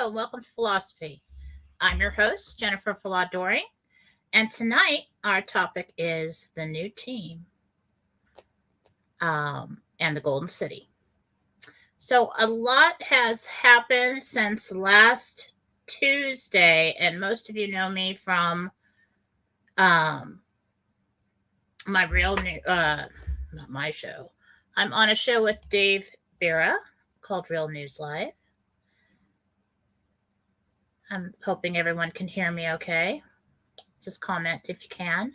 Hello, and welcome to Philosophy. I'm your host, Jennifer Fallaw-Doering, and tonight our topic is the new team and the Golden City. So, a lot has happened since last Tuesday, and most of you know me from um, my real new, not my show. I'm on a show with Dave Bera called Real News Live. I'm hoping everyone can hear me okay. Just comment if you can.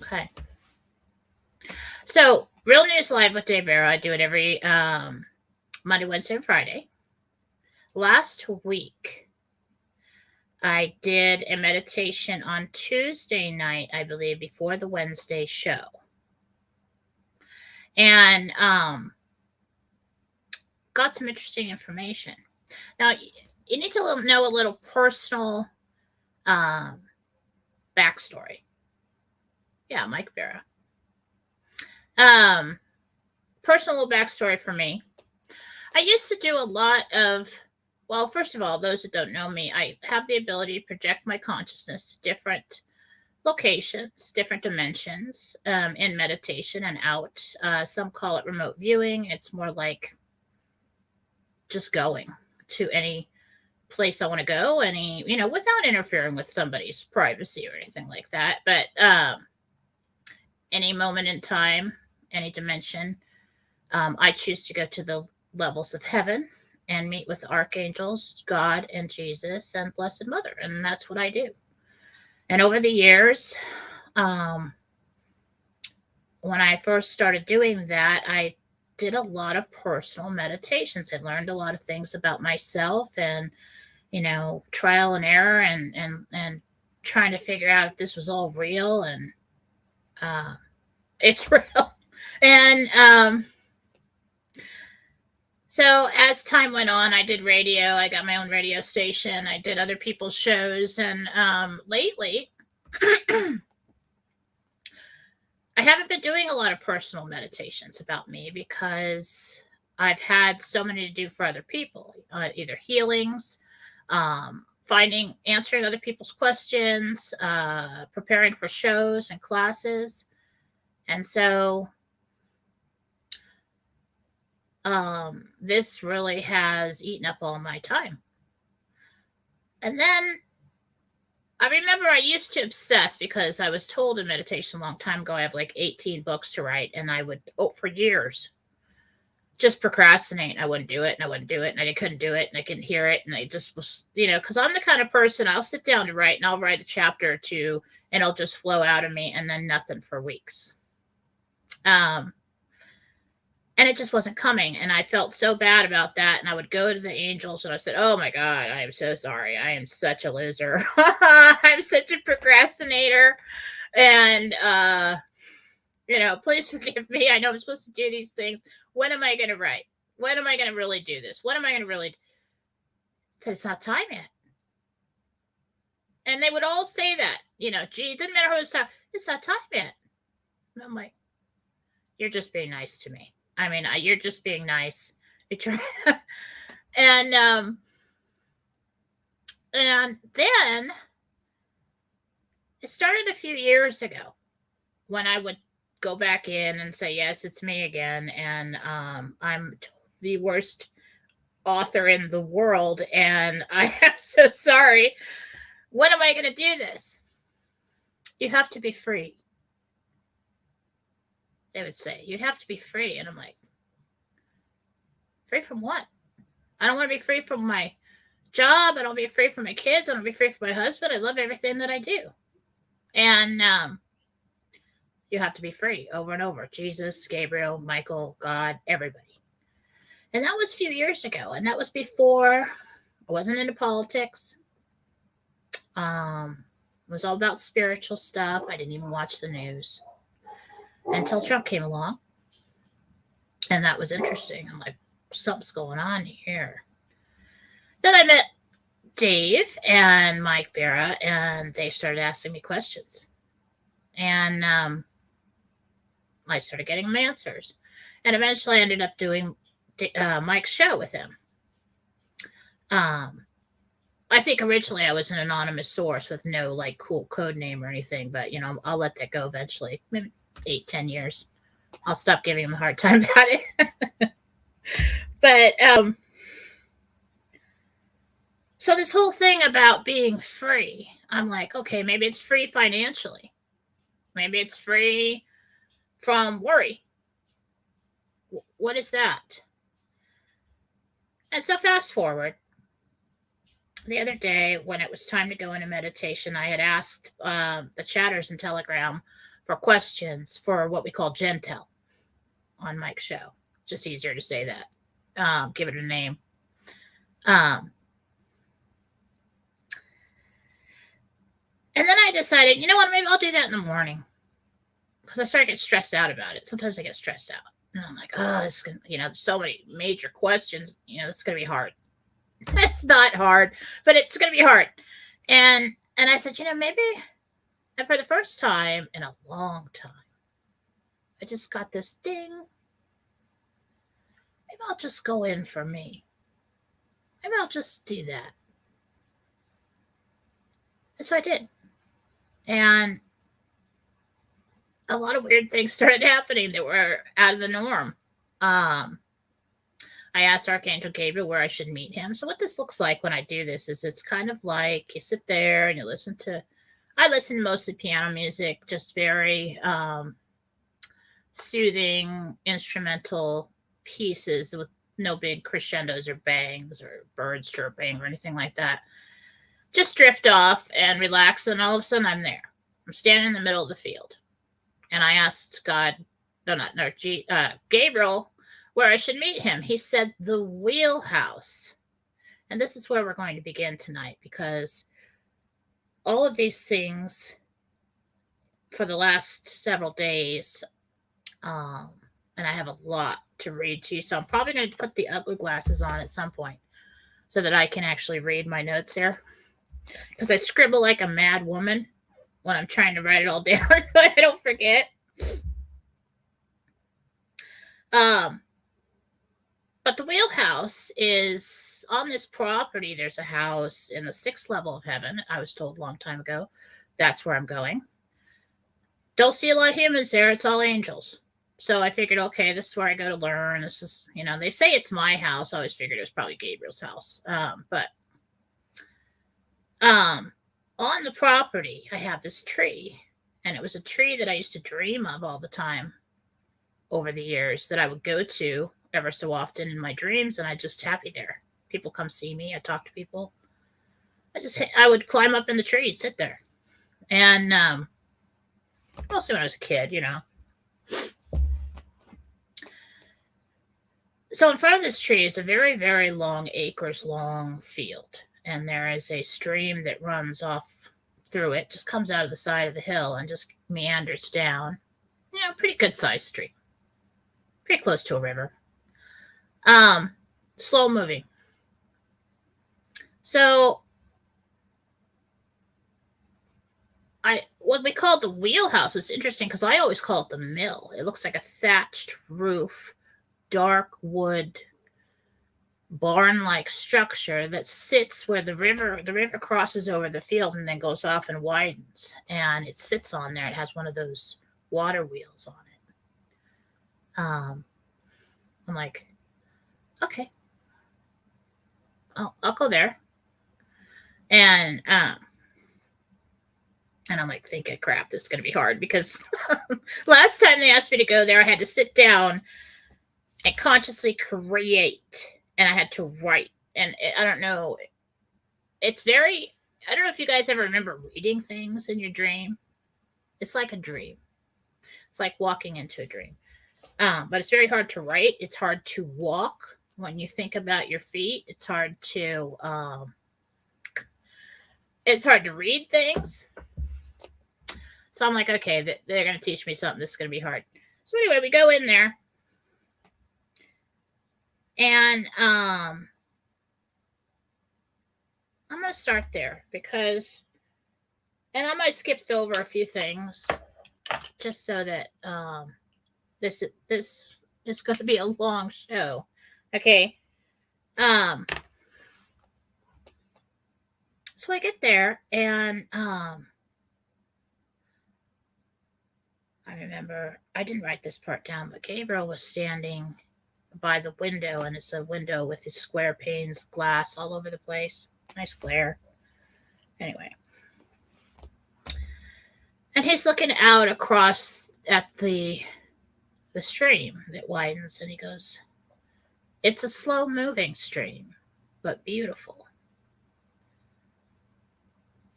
Okay. So, Real News Live with Dave Bera, I do it every Monday, Wednesday, and Friday. Last week, I did a meditation on Tuesday night, I believe, before the Wednesday show. And got some interesting information. Now, you need to know a little personal backstory. Yeah, Mike Bera. Personal backstory for me. I used to do a lot of, well, first of all, those that don't know me, I have the ability to project my consciousness to different locations, different dimensions in meditation and out. Some call it remote viewing. It's more like just going to any place I want to go, without interfering with somebody's privacy or anything like that. But any moment in time, any dimension, I choose to go to the levels of heaven and meet with archangels, God and Jesus and Blessed Mother. And that's what I do. And over the years, when I first started doing that, I did a lot of personal meditations. I learned a lot of things about myself and, trial and error and trying to figure out if this was all real. And it's real. And so as time went on, I did radio. I got my own radio station. I did other people's shows. And lately, I haven't been doing a lot of personal meditations about me because I've had so many to do for other people, either healings, answering other people's questions, preparing for shows and classes. And so this really has eaten up all my time. And then I remember I used to obsess because I was told in meditation a long time ago, I have like 18 books to write. And I would, for years, just procrastinate. I wouldn't do it and I wouldn't do it. And I couldn't do it and I couldn't hear it. And I just was, because I'm the kind of person, I'll sit down to write and I'll write a chapter or two and it'll just flow out of me and then nothing for weeks. And it just wasn't coming. And I felt so bad about that. And I would go to the angels and I said, oh my God, I am so sorry. I am such a loser. I'm such a procrastinator. And, please forgive me. I know I'm supposed to do these things. When am I going to write? When am I going to really do this? When am I going to really? It's not time yet. And they would all say that, gee, it doesn't matter who's time. It's not time yet. And I'm like, you're just being nice to me. I mean, you're just being nice. And then it started a few years ago when I would go back in and say, yes, it's me again. And I'm the worst author in the world. And I am so sorry. When am I going to do this? You have to be free. They would say, you'd have to be free. And I'm like, free from what? I don't want to be free from my job. I don't want to be free from my kids. I don't want to be free from my husband. I love everything that I do. And you have to be free over and over. Jesus, Gabriel, Michael, God, everybody. And that was a few years ago. And that was before I wasn't into politics. It was all about spiritual stuff. I didn't even watch the news until Trump came along. And that was interesting. I'm like, something's going on here. Then I met Dave and Mike Bera, and they started asking me questions. And I started getting them answers. And eventually I ended up doing Mike's show with him. Um, I think originally I was an anonymous source with no like cool code name or anything, but I'll let that go eventually. Maybe 8-10 years. I'll stop giving him a hard time about it. But so this whole thing about being free, I'm like, okay, maybe it's free financially. Maybe it's free from worry. What is that? And so fast forward, the other day when it was time to go into meditation, I had asked the chatters in Telegram for questions for what we call Gentel on Mike's show. Just easier to say that. Give it a name. And then I decided, you know what, maybe I'll do that in the morning. Because I started to get stressed out about it. Sometimes I get stressed out. And I'm like, oh, this is gonna, there's so many major questions. This is going to be hard. It's not hard, but it's going to be hard. And I said, maybe, and for the first time in a long time, I just got this ding. Maybe I'll just go in for me. Maybe I'll just do that. And so I did. And a lot of weird things started happening that were out of the norm. I asked Archangel Gabriel where I should meet him. So what this looks like when I do this is it's kind of like you sit there and you listen to, I listen to mostly piano music, just very soothing instrumental pieces with no big crescendos or bangs or birds chirping or anything like that. Just drift off and relax, and all of a sudden I'm there. I'm standing in the middle of the field. And I asked Gabriel where I should meet him. He said the wheelhouse. And this is where we're going to begin tonight, because all of these things for the last several days, and I have a lot to read to you, so I'm probably going to put the ugly glasses on at some point so that I can actually read my notes here, because I scribble like a mad woman when I'm trying to write it all down so I don't forget. But the wheelhouse is on this property. There's a house in the 6th level of heaven. I was told a long time ago. That's where I'm going. Don't see a lot of humans there. It's all angels. So I figured, okay, this is where I go to learn. This is, they say it's my house. I always figured it was probably Gabriel's house. But on the property, I have this tree. And it was a tree that I used to dream of all the time over the years, that I would go to ever so often in my dreams, and I just happy there. People come see me. I talk to people. I would climb up in the tree and sit there. And mostly when I was a kid, So in front of this tree is a very, very long, acres long field. And there is a stream that runs off through it, just comes out of the side of the hill and just meanders down. Pretty good sized stream. Pretty close to a river. Slow moving. So what we called the wheelhouse was interesting, because I always call it the mill. It looks like a thatched roof, dark wood, barn-like structure that sits where the river crosses over the field and then goes off and widens, and it sits on there. It has one of those water wheels on it. I'm like, okay, I'll go there. And I'm like thinking, crap, this is going to be hard, because last time they asked me to go there, I had to sit down and consciously create, and I had to write. And I don't know, I don't know if you guys ever remember reading things in your dream. It's like a dream. It's like walking into a dream. But it's very hard to write. It's hard to walk when you think about your feet. It's hard to read things. So I'm like, okay, they're going to teach me something. This is going to be hard. So anyway, we go in there. And I'm going to start there, because, and I might skip over a few things just so that this is going to be a long show, Okay. So I get there, and I remember, I didn't write this part down, but Gabriel was standing by the window, and it's a window with these square panes of glass all over the place. Nice glare. Anyway. And he's looking out across at the stream that widens, and he goes, "It's a slow moving stream, but beautiful."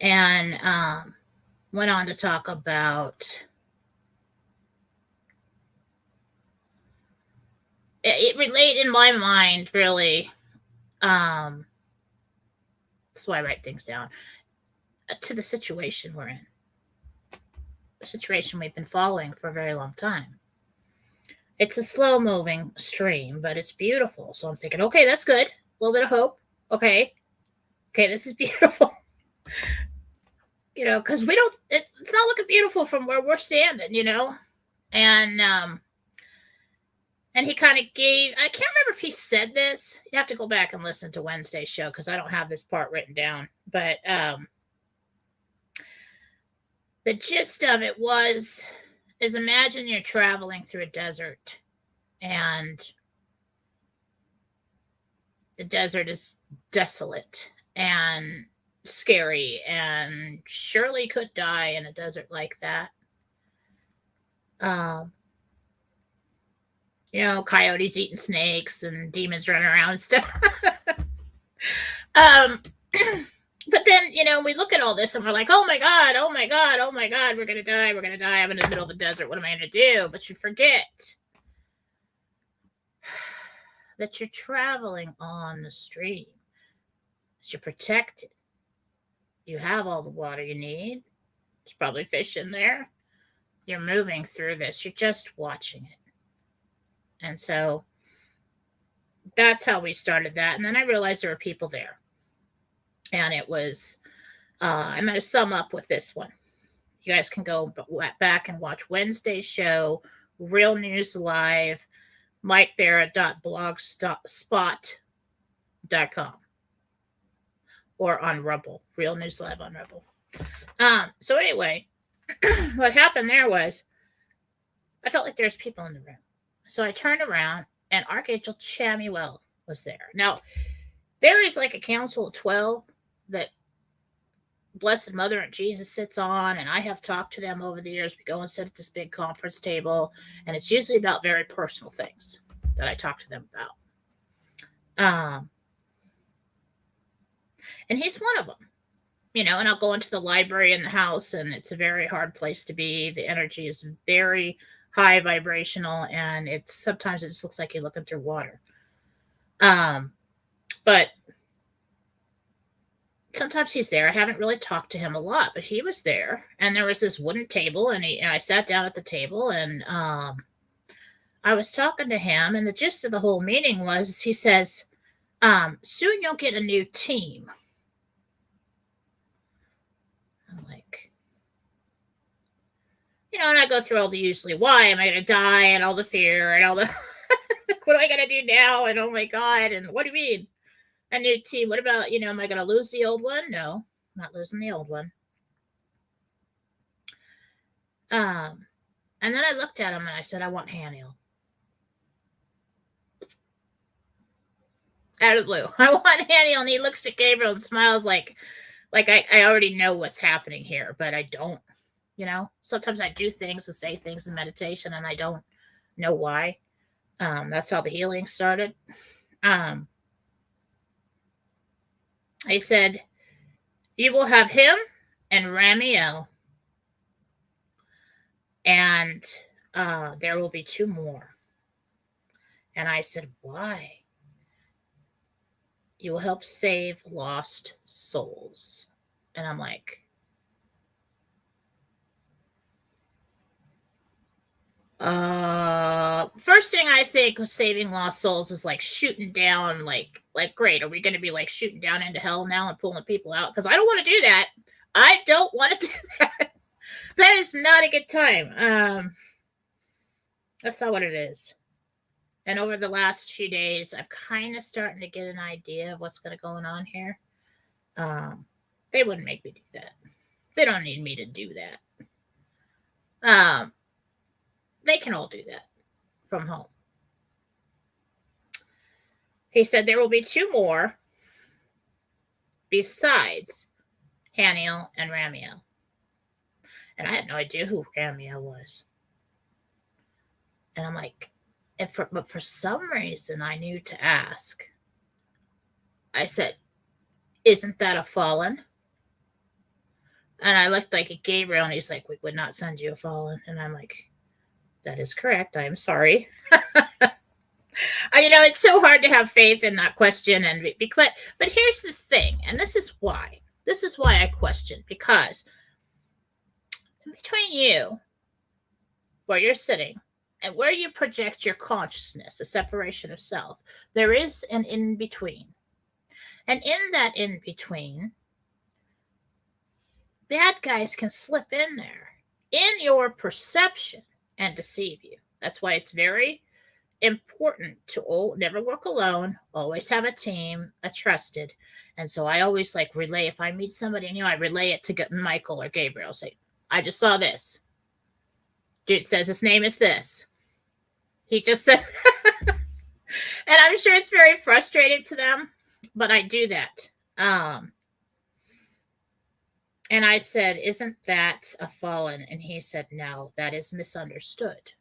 And went on to talk about it relate in my mind, really. That's why I write things down, to the situation we're in, the situation we've been following for a very long time. It's a slow moving stream, but it's beautiful. So I'm thinking, okay, that's good. A little bit of hope. Okay, this is beautiful. Because it's not looking beautiful from where we're standing, and he kind of gave, I can't remember if he said this. You have to go back and listen to Wednesday's show, because I don't have this part written down, but the gist of it is imagine you're traveling through a desert, and the desert is desolate and scary, and surely could die in a desert like that. Coyotes eating snakes and demons running around and stuff. But then, we look at all this and we're like, oh my God, oh my God, oh my God, we're going to die. I'm in the middle of the desert. What am I going to do? But you forget that you're traveling on the stream. That you're protected. You have all the water you need. There's probably fish in there. You're moving through this. You're just watching it. And so that's how we started that. And then I realized there were people there. And it was, I'm going to sum up with this one. You guys can go back and watch Wednesday's show, Real News Live, MikeBarrett.blogspot.com, or on Rumble, Real News Live on Rumble. So anyway, what happened there was, I felt like there's people in the room. So I turned around, and Archangel Chamuel was there. Now, there is like a council of 12 that Blessed Mother and Jesus sits on, and I have talked to them over the years. We go and sit at this big conference table, and it's usually about very personal things that I talk to them about. And he's one of them, and I'll go into the library in the house, and it's a very hard place to be. The energy is very high vibrational, and sometimes it just looks like you're looking through water. But sometimes he's there. I haven't really talked to him a lot, but he was there, and there was this wooden table, and I sat down at the table, and I was talking to him, and the gist of the whole meeting was, he says, soon you'll get a new team. I'm like, and I go through all the usually, why am I going to die, and all the fear, and all the, what am I going to do now, and oh my God, and what do you mean? A new team? What about, am I going to lose the old one? No, I'm not losing the old one. And then I looked at him and I said, I want Haniel. Out of the blue. I want Haniel. And he looks at Gabriel and smiles like I already know what's happening here, but I don't, Sometimes I do things and say things in meditation, and I don't know why. That's how the healing started. I said, you will have him and Ramiel, and there will be 2 more. And I said, why? You will help save lost souls. And I'm like, first thing I think of saving lost souls is like shooting down, like great, are we going to be like shooting down into hell now and pulling people out? Because I don't want to do that. I don't want to do that. That is not a good time. That's not what it is. And over the last few days, I've kind of starting to get an idea of what's going to go on here. They wouldn't make me do that. They don't need me to do that. They can all do that from home. He said there will be 2 more besides Haniel and Ramiel. And I had no idea who Ramiel was. And I'm like, but for some reason I knew to ask. I said, isn't that a fallen? And I looked like at Gabriel, and he's like, we would not send you a fallen. And I'm like, that is correct. I am sorry. It's so hard to have faith in that question. But here's the thing, and this is why. This is why I question, because between you, where you're sitting, and where you project your consciousness, the separation of self, there is an in-between. And in that in-between, bad guys can slip in there in your perception and deceive you. That's why it's very important to never work alone, always have a team, a trusted. And so I always relay, if I meet somebody new, I relay it to Michael or Gabriel. Say, I just saw this. Dude says his name is this. He just said, and I'm sure it's very frustrating to them, but I do that. And I said, isn't that a fallen? And he said, no, that is misunderstood.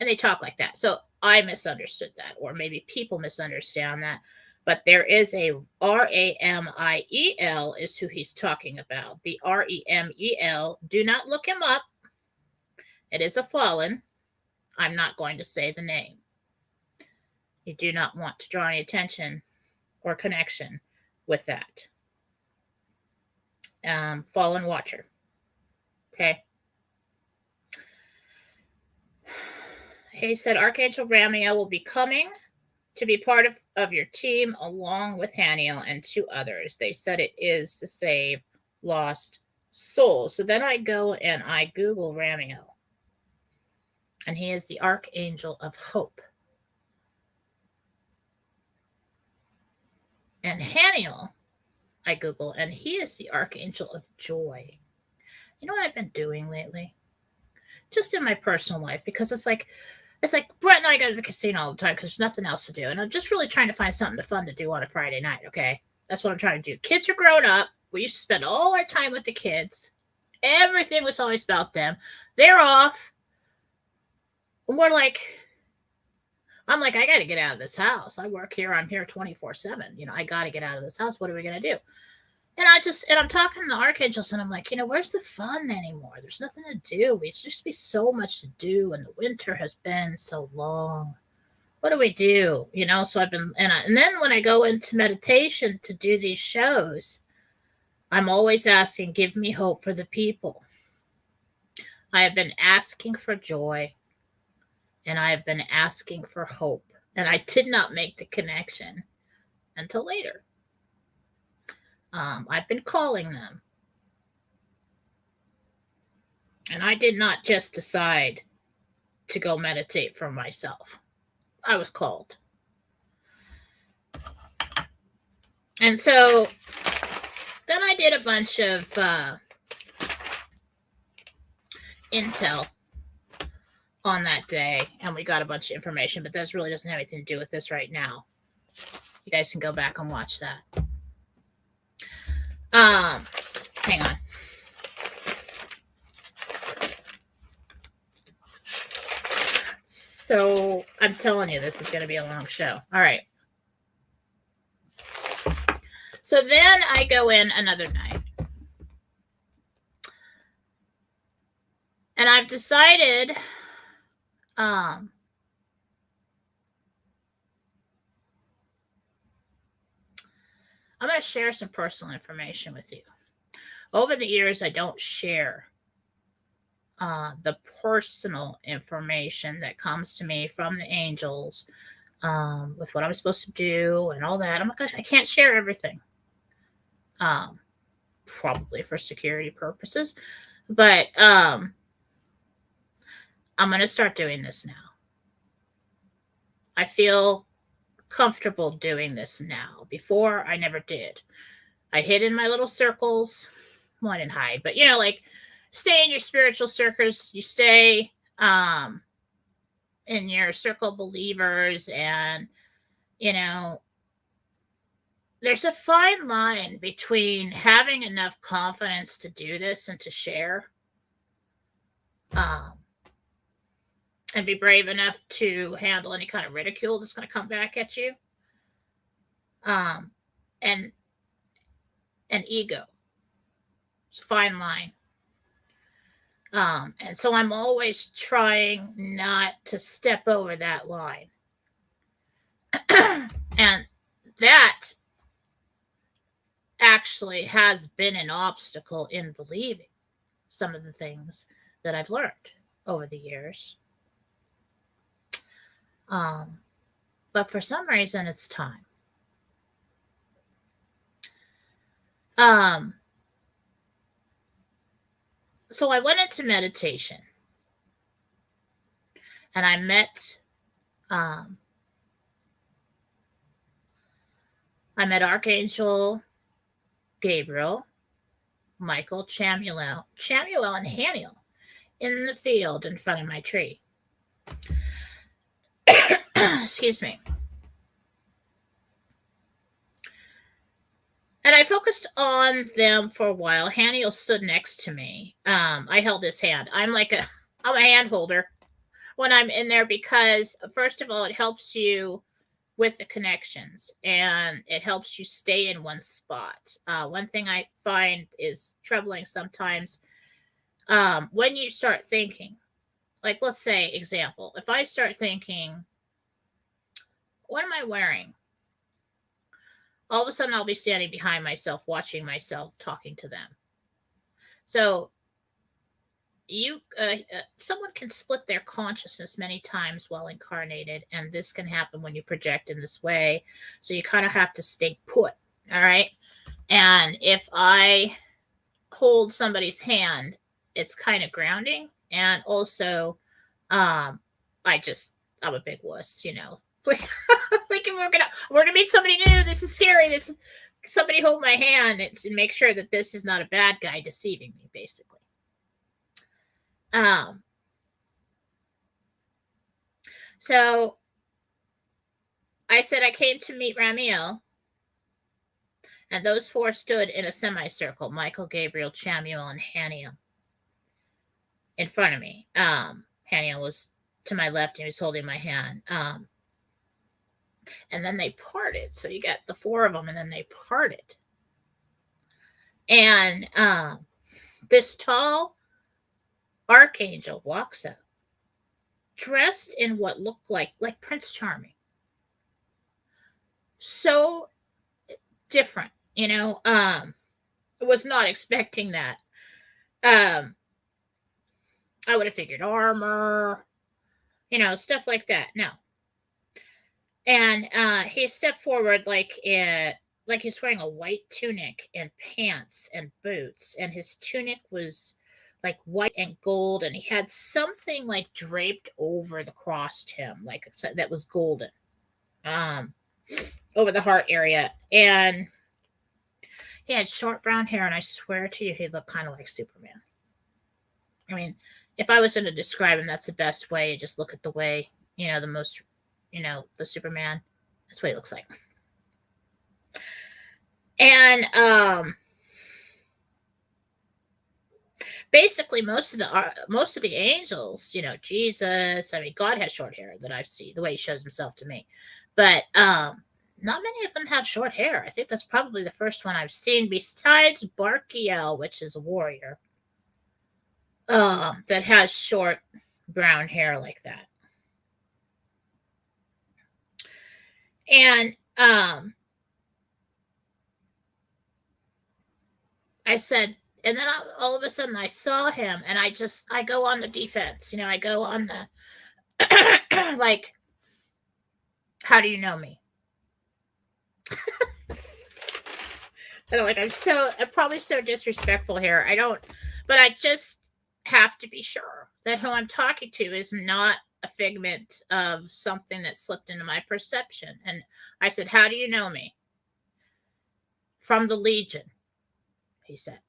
And they talk like that. So I misunderstood that, or maybe people misunderstand that. But there is a Ramiel is who he's talking about. The Remel, do not look him up. It is a fallen. I'm not going to say the name. You do not want to draw any attention or connection with that. Fallen watcher. Okay. He said Archangel Ramiel will be coming to be part of your team along with Haniel and 2 others. They said it is to save lost souls. So then I go and I Google Ramiel. And he is the Archangel of Hope. And Haniel, I Google, and he is the Archangel of Joy. You know what I've been doing lately? Just in my personal life, because it's like Brett and I go to the casino all the time because there's nothing else to do. And I'm just really trying to find something fun to do on a Friday night, okay? That's what I'm trying to do. Kids are grown up. We used to spend all our time with the kids. Everything was always about them. They're off. I'm like, I got to get out of this house. I work here. I'm here 24/7. I got to get out of this house. What are we going to do? And I'm talking to the archangels, and I'm like, where's the fun anymore? There's nothing to do. It used to be so much to do, and the winter has been so long. What do we do? So I've been, and then when I go into meditation to do these shows, I'm always asking, give me hope for the people. I have been asking for joy, and I have been asking for hope, and I did not make the connection until later. I've been calling them. And I did not just decide to go meditate for myself. I was called. And so then I did a bunch of intel on that day, and we got a bunch of information, but that really doesn't have anything to do with this right now. You guys can go back and watch that. Hang on. So I'm telling you, this is going to be a long show. All right. So then I go in another night. And I've decided I'm going to share some personal information with you. Over the years, I don't share the personal information that comes to me from the angels with what I'm supposed to do and all that. Oh my gosh, I can't share everything. Probably for security purposes. But I'm going to start doing this now. I feel comfortable doing this now. Before, I never did. I hid in my little circles. Well, I didn't hide, but like stay in your spiritual circles. You stay in your circle of believers, and there's a fine line between having enough confidence to do this and to share, um, and be brave enough to handle any kind of ridicule that's going to come back at you, um, and ego. It's a fine line. And so I'm always trying not to step over that line. And that actually has been an obstacle in believing some of the things that I've learned over the years. But for some reason, it's time. So I went into meditation, and I met Archangel Gabriel, Michael, Chamuel, and Haniel in the field in front of my tree. Excuse me. And I focused on them for a while. Haniel stood next to me. I held his hand. I'm a hand holder when I'm in there, because first of all, it helps you with the connections, and it helps you stay in one spot. One thing I find is troubling sometimes, when you start thinking, like, let's say, example, if I start thinking, what am I wearing? All of a sudden I'll be standing behind myself, watching myself, talking to them. So someone can split their consciousness many times while incarnated, and this can happen when you project in this way. So you kind of have to stay put. All right. And if I hold somebody's hand, it's kind of grounding. And also, I'm a big wuss, like if we're gonna meet somebody new, this is scary. Somebody hold my hand and make sure that this is not a bad guy deceiving me, basically. So I said I came to meet Ramiel, and those four stood in a semicircle: Michael, Gabriel, Chamuel, and Haniel in front of me. Haniel was to my left, and he was holding my hand. And then they parted. So you got the four of them, and then they parted. And this tall archangel walks up, dressed in what looked like Prince Charming. So different, was not expecting that. I would have figured armor, stuff like that. No. And he stepped forward like he's wearing a white tunic and pants and boots, and his tunic was like white and gold, and he had something like draped over the crossed hem, like that was golden, over the heart area. And he had short brown hair, and I swear to you, he looked kind of like Superman. I mean, if I was going to describe him, that's the best way. Just look at the way, the Superman. That's what he looks like. And basically most of the angels, Jesus, I mean, God has short hair that I've seen, the way he shows himself to me. But not many of them have short hair. I think that's probably the first one I've seen, besides Barkiel, which is a warrior, that has short brown hair like that. And I said, and then all of a sudden I saw him, and I go on the defense. I go on the like, how do you know me? I'm probably so disrespectful here. But I just have to be sure that who I'm talking to is not a figment of something that slipped into my perception. And I said, how do you know me? From the Legion, he said.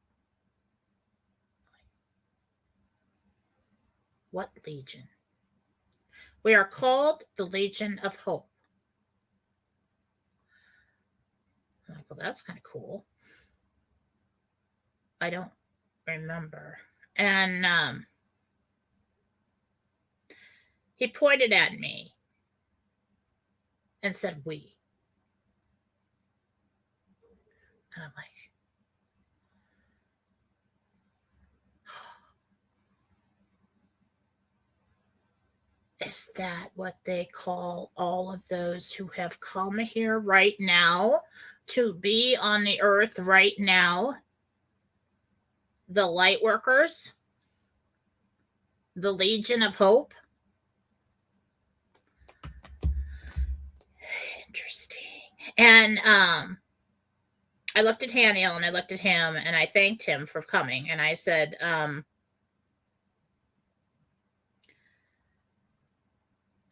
What Legion? We are called the Legion of Hope. I'm like, well, that's kind of cool. I don't remember. And he pointed at me and said, we. And I'm like, is that what they call all of those who have come here right now to be on the earth right now? The light workers? The Legion of Hope? Interesting. And I looked at Haniel and I looked at him and I thanked him for coming. And I said,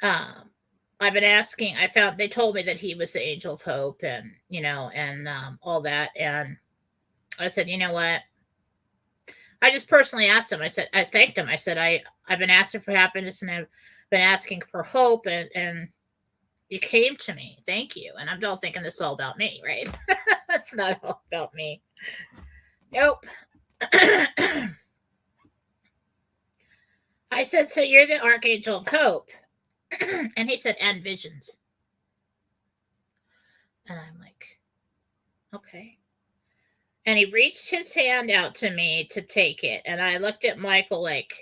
I've been asking, they told me that he was the angel of hope and, and all that. And I said, you know what? I just personally asked him. I said, I thanked him. I said, I've been asking for happiness and I've been asking for hope and you came to me. Thank you. And I'm not thinking this is all about me, right? That's not all about me. Nope. I said, so you're the Archangel of Hope. And he said, and visions. And I'm like, okay. And he reached his hand out to me to take it. And I looked at Michael like,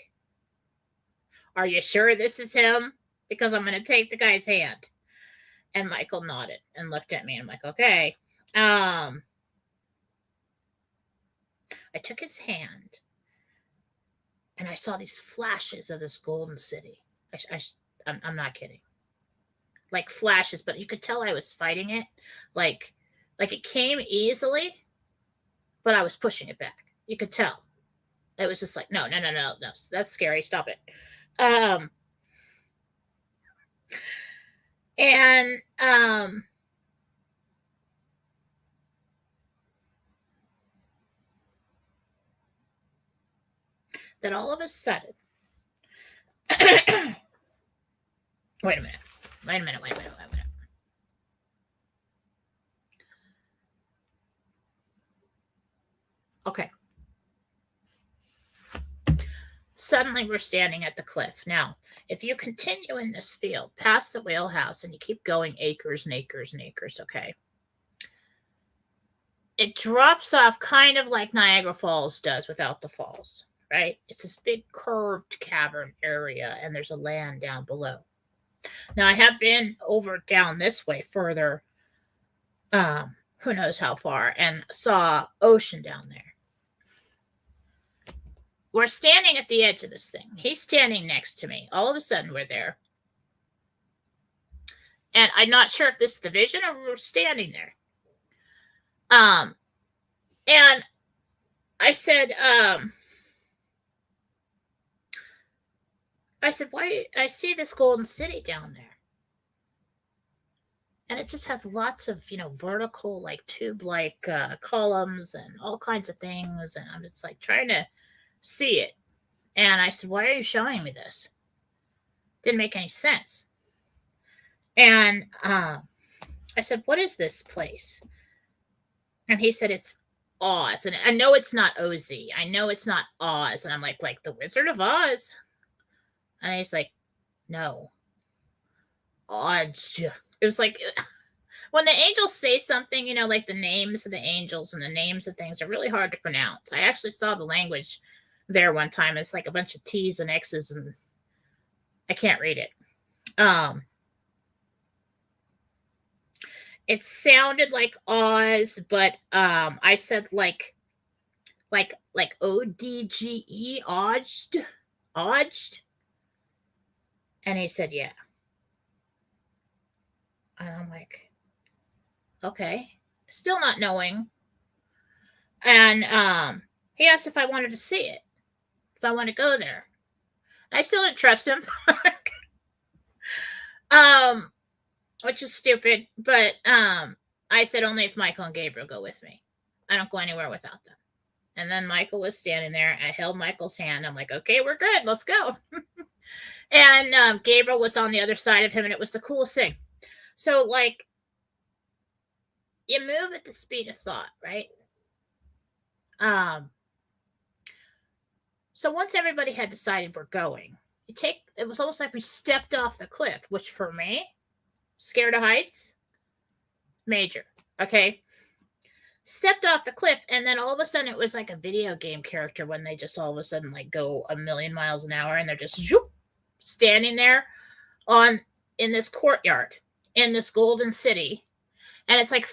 are you sure this is him? Because I'm going to take the guy's hand. And Michael nodded and looked at me. I'm like, okay. I took his hand. And I saw these flashes of this golden city. I'm not kidding. Like flashes, but you could tell I was fighting it. Like it came easily, but I was pushing it back. You could tell. It was just like, no, that's scary. Stop it. And then all of a sudden, wait a minute. Okay. Suddenly we're standing at the cliff. Now, if you continue in this field past the whale house and you keep going acres and acres and acres, okay, it drops off kind of like Niagara Falls does without the falls, right? It's this big curved cavern area and there's a land down below. Now, I have been over down this way further, who knows how far, and saw ocean down there. We're standing at the edge of this thing. He's standing next to me. All of a sudden, we're there. And I'm not sure if this is the vision or we're standing there. And I said, why? I see this golden city down there. And it just has lots of, vertical, like tube-like columns and all kinds of things. And I'm just like trying to see it. And I said, why are you showing me this? Didn't make any sense. And I said, what is this place? And he said, it's Oz. And I know it's not OZ. I know it's not Oz. And I'm like the Wizard of Oz. And he's like, no. Oz. It was like, when the angels say something, like the names of the angels and the names of things are really hard to pronounce. I actually saw the language there one time. It's like a bunch of T's and X's and I can't read it. It sounded like Oz, but I said like ODGE, Odged. And he said, yeah. And I'm like, okay. Still not knowing. And he asked if I wanted to see it. If I want to go there. I still didn't trust him. Um, which is stupid, but I said only if Michael and Gabriel go with me. I don't go anywhere without them. And then Michael was standing there. I held Michael's hand. I'm like, okay, we're good. Let's go. And Gabriel was on the other side of him, and it was the coolest thing. So, like, you move at the speed of thought, right? So once everybody had decided we're going, it was almost like we stepped off the cliff, which for me, scared of heights, major. Okay. Stepped off the cliff, and then all of a sudden it was like a video game character when they just all of a sudden like go a million miles an hour, and they're just zoop, standing there in this courtyard in this golden city, and it's like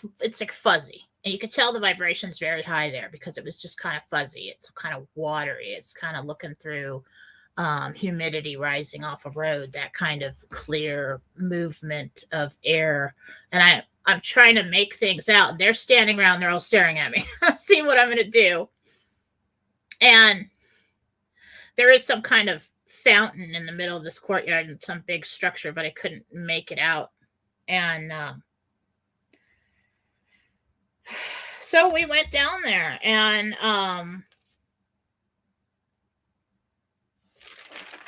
fuzzy, and you could tell the vibration's very high there because it was just kind of fuzzy. It's kind of watery. It's kind of looking through humidity rising off a road, that kind of clear movement of air. And I'm trying to make things out. They're standing around, they're all staring at me, see what I'm going to do. And there is some kind of fountain in the middle of this courtyard and some big structure, but I couldn't make it out. And so we went down there, and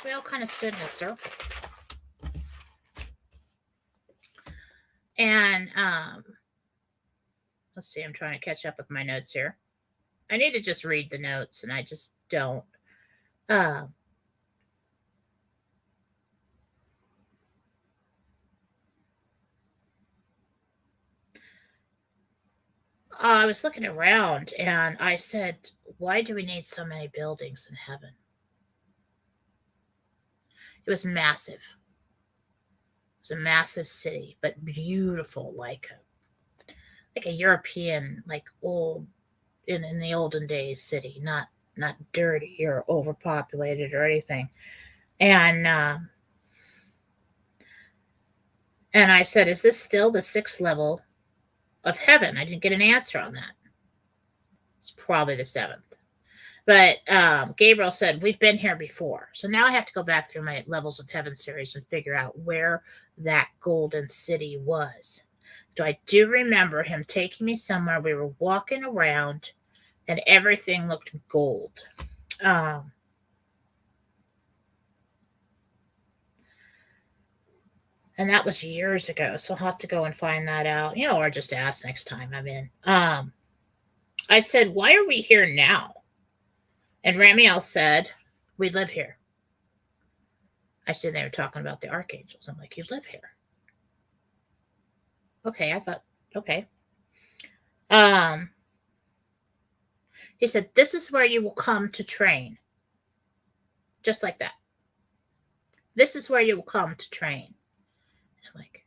we all kind of stood in a circle. And let's see, I'm trying to catch up with my notes here. I need to just read the notes, and I just don't. I was looking around, and I said, why do we need so many buildings in heaven? It was massive. It was a massive city, but beautiful, like a European, like old in the olden days city, not dirty or overpopulated or anything. And I said, is this still the 6th level of heaven? I didn't get an answer on that. It's probably the 7th. But Gabriel said, we've been here before. So now I have to go back through my Levels of Heaven series and figure out where that golden city was. So I do remember him taking me somewhere. We were walking around, and everything looked gold. And that was years ago. So I'll have to go and find that out, or just ask next time I'm in. I said, why are we here now? And Ramiel said, we live here. I said, they were talking about the archangels. I'm like, you live here? Okay, I thought, okay. He said, this is where you will come to train. Just like that. This is where you will come to train. And I'm like,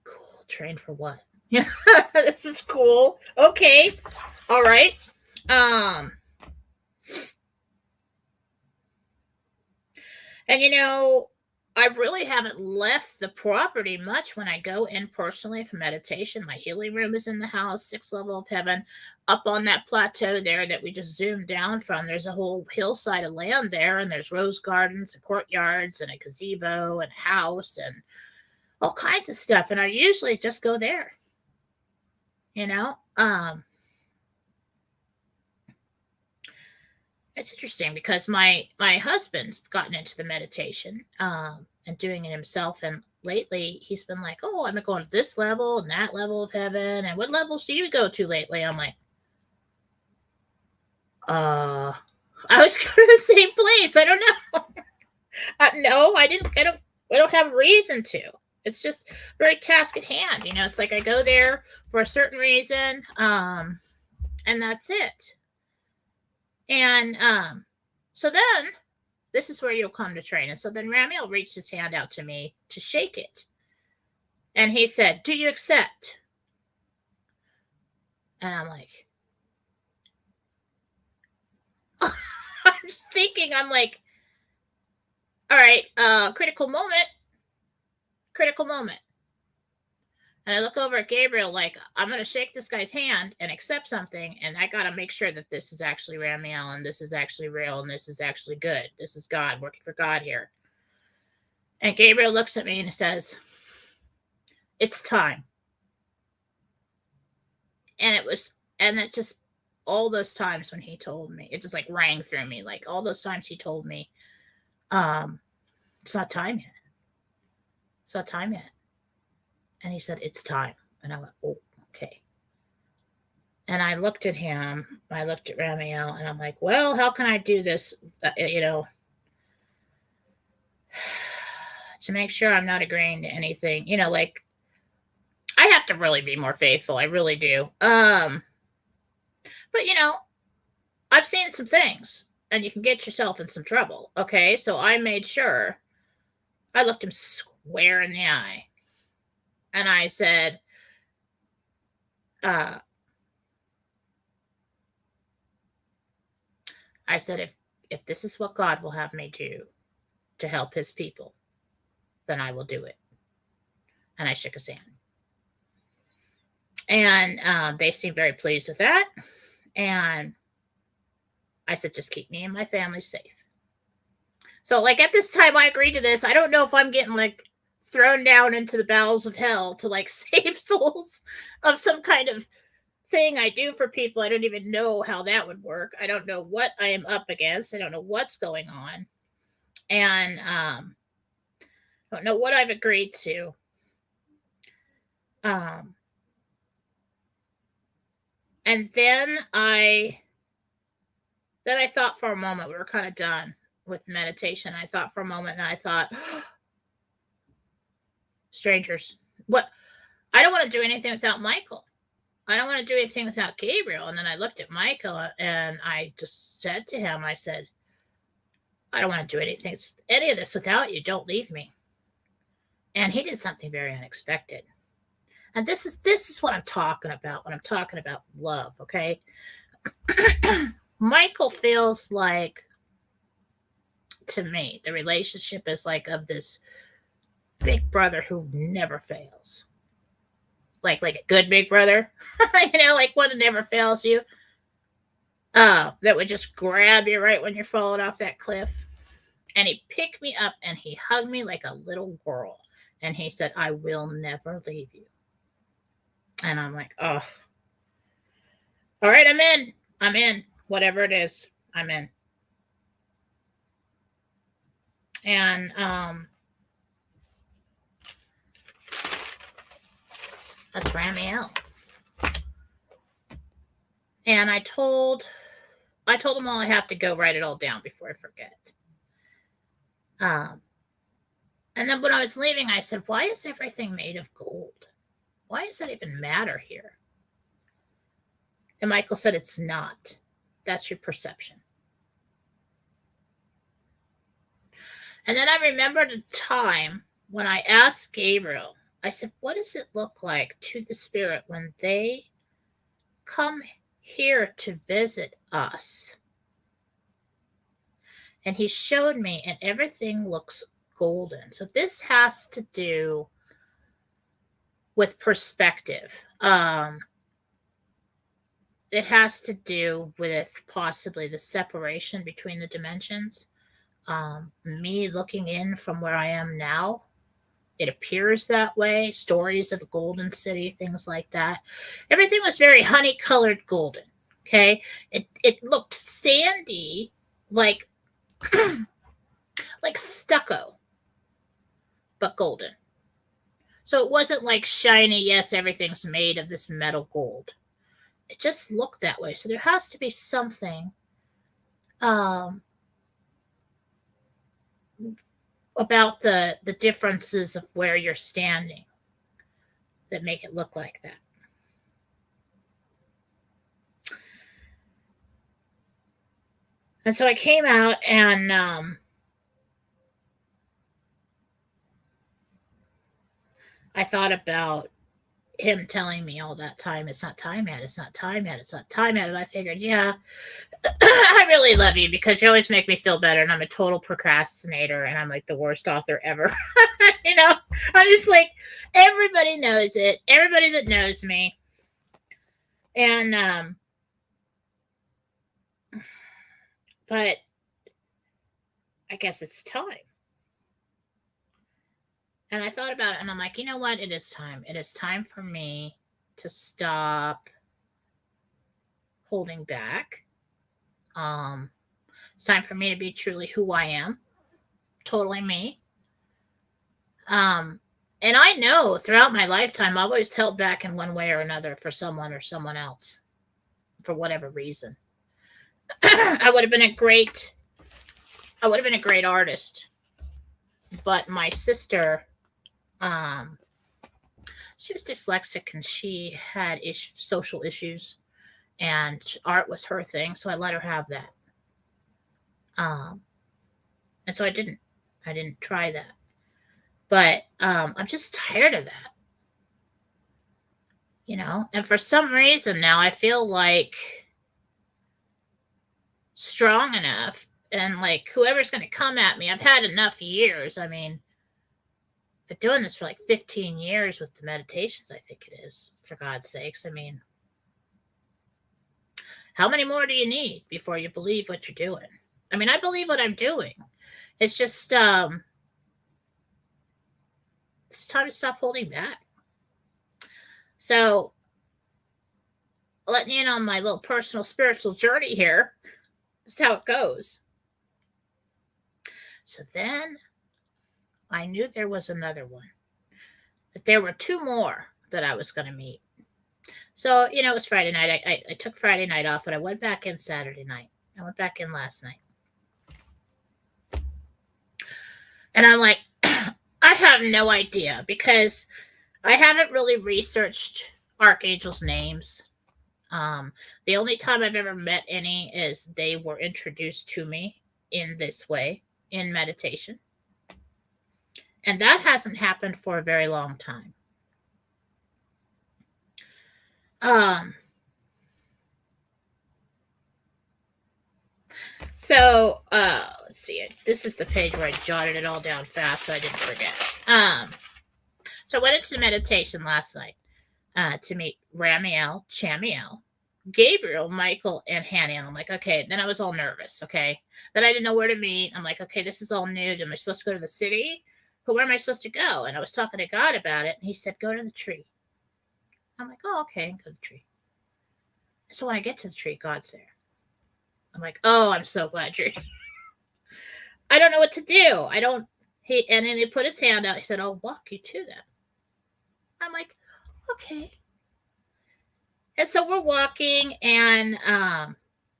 cool, train for what? Yeah, this is cool. Okay. All right. And I really haven't left the property much when I go in personally for meditation. My healing room is in the house, 6th level of heaven. Up on that plateau there that we just zoomed down from, there's a whole hillside of land there, and there's rose gardens and courtyards and a gazebo and a house and all kinds of stuff. And I usually just go there. It's interesting because my husband's gotten into the meditation and doing it himself, and lately he's been like, oh, I'm going to this level and that level of heaven, and what levels do you go to lately? I'm like, I was going to the same place. I don't know. No, I don't have a reason to. It's just very task at hand. It's like I go there for a certain reason, and that's it. And so then this is where you'll come to train. And so then Ramiel reached his hand out to me to shake it. And he said, do you accept? And I'm like, I'm just thinking, I'm like, all right, critical moment. And I look over at Gabriel like, I'm going to shake this guy's hand and accept something. And I got to make sure that this is actually Ramiel, and this is actually real, and this is actually good. This is God, working for God here. And Gabriel looks at me and says, it's time. And it just, all those times when he told me, it just like rang through me. Like all those times he told me, it's not time yet. It's not time yet. And he said, it's time. And I went, oh, okay. And I looked at him, I looked at Ramiel, and I'm like, well, how can I do this, to make sure I'm not agreeing to anything, like, I have to really be more faithful. I really do. But, I've seen some things, and you can get yourself in some trouble, okay? So I made sure I looked him square in the eye, and I said, if this is what God will have me do to help his people, then I will do it. And I shook his hand. And they seemed very pleased with that. And I said, just keep me and my family safe. So, like, at this time I agreed to this. I don't know if I'm getting, like, thrown down into the bowels of hell to, like, save souls of some kind of thing I do for people. I don't even know how that would work. I don't know what I am up against. I don't know what's going on. And I don't know what I've agreed to. And then I thought for a moment, we were kind of done with meditation. I thought for a moment, and I thought, strangers, what? I don't want to do anything without Michael. I don't want to do anything without Gabriel. And then I looked at Michael and I just said to him, I said, I don't want to do any of this without you. Don't leave me. And he did something very unexpected. And this is what I'm talking about when I'm talking about love, okay? Michael feels like, to me, the relationship is like of this big brother who never fails. Like a good big brother, like one that never fails you. That would just grab you right when you're falling off that cliff. And he picked me up and he hugged me like a little girl. And he said, I will never leave you. And I'm like, oh, all right, I'm in. Whatever it is, I'm in. And that's Ramiel. And I told them all I have to go write it all down before I forget. And then when I was leaving, I said, why is everything made of gold? Why does that even matter here? And Michael said, it's not. That's your perception. And then I remembered a time when I asked Gabriel, I said, what does it look like to the spirit when they come here to visit us? And he showed me, and everything looks golden. So this has to do with perspective. It has to do with possibly the separation between the dimensions. Me looking in from where I am now, it appears that way. Stories of a golden city, things like that. Everything was very honey-colored golden. Okay, it looked sandy, like like stucco, but golden. So it wasn't like shiny. Yes, everything's made of this metal gold. It just looked that way. So there has to be something about the differences of where you're standing that make it look like that. And so I came out and I thought about him telling me all that time, it's not time yet, it's not time yet, it's not time yet. And I figured, yeah, I really love you because you always make me feel better. And I'm a total procrastinator and I'm like the worst author ever. I'm just like, everybody knows it. Everybody that knows me. And, but I guess it's time. And I thought about it, and I'm like, you know what? It is time. It is time for me to stop holding back. It's time for me to be truly who I am, totally me. Um, and I know throughout my lifetime, I've always held back in one way or another for someone or someone else, for whatever reason. I would have been a great artist, but my sister, um, she was dyslexic and she had social issues, and art was her thing, so I let her have that. Um, and so I didn't try that. But I'm just tired of that, you know? And for some reason now I feel like strong enough, and like whoever's going to come at me, I've had enough years. I mean, been doing this for like 15 years with the meditations, I think it is, for God's sakes. I mean, how many more do you need before you believe what you're doing? I mean, I believe what I'm doing. It's just it's time to stop holding back. So, letting you in on my little personal spiritual journey here. That's how it goes. So then I knew there was another one, that there were two more that I was going to meet. So, you know, it was Friday night. I took Friday night off, but I went back in Saturday night. I went back in last night. And I'm like, I have no idea, because I haven't really researched archangels' names. The only time I've ever met any is they were introduced to me in this way, in meditation. And that hasn't happened for a very long time. So let's see. This is the page where I jotted it all down fast so I didn't forget. So I went into meditation last night to meet Ramiel, Chamiel, Gabriel, Michael, and Hannah. And I'm like, okay. Then I was all nervous. Okay. Then I didn't know where to meet. I'm like, okay, this is all new. Am I supposed to go to the city? Where am I supposed to go? And I was talking to God about it, and he said, go to the tree. I'm like, oh, okay, go to the tree. So when I get to the tree, God's there. I'm like, oh, I'm so glad you're here. I don't know what to do. And then he put his hand out. He said, I'll walk you to them. I'm like, okay. And so we're walking, and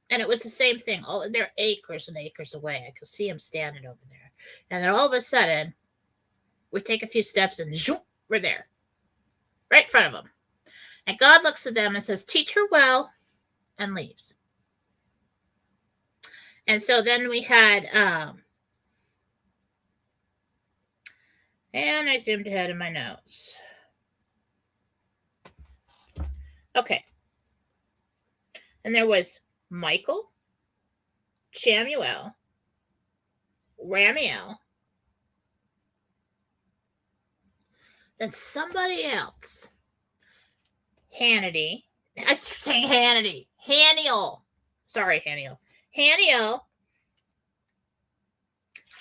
it was the same thing. They're acres and acres away. I could see him standing over there. And then all of a sudden, we take a few steps, and zoom, we're there. Right in front of him. And God looks at them and says, teach her well, and leaves. And so then we had, and I zoomed ahead in my notes. Okay. And there was Michael, Chamuel, Ramiel, then somebody else. Hannity. I keep saying Hannity. Haniel. Sorry, Haniel. Haniel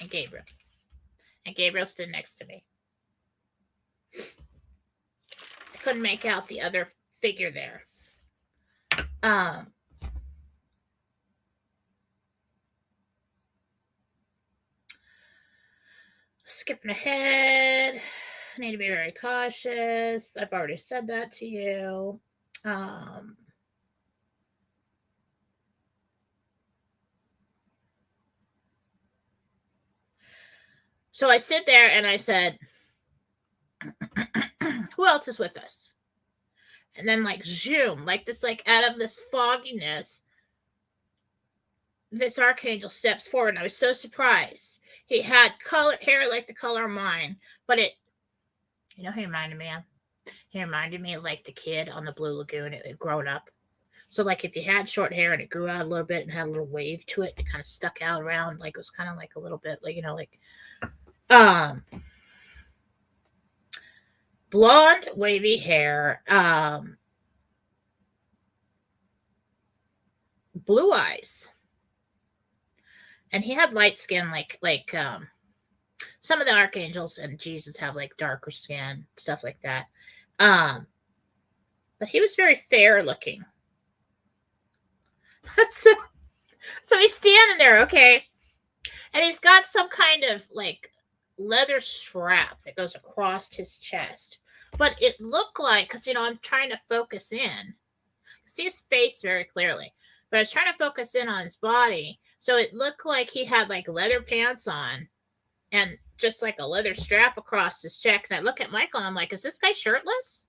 and Gabriel. And Gabriel stood next to me. I couldn't make out the other figure there. Skipping ahead. I need to be very cautious. I've already said that to you. So I stood there and I said, who else is with us? And then like zoom, like this, like out of this fogginess, this archangel steps forward. And I was so surprised. He had colored hair like the color of mine, but you know who he reminded me of? He reminded me of like the kid on the Blue Lagoon, it grown up. So like if you had short hair and it grew out a little bit and had a little wave to it, it kind of stuck out around, like it was kind of like a little bit like, you know, like blonde wavy hair, blue eyes, and he had light skin like Some of the archangels and Jesus have like darker skin, stuff like that. But he was very fair looking. so he's standing there, okay, and he's got some kind of like leather strap that goes across his chest. But it looked like, because I'm trying to focus in, see his face very clearly, but I was trying to focus in on his body, so it looked like he had like leather pants on and just like a leather strap across his chest. And I look at Michael and I'm like, is this guy shirtless?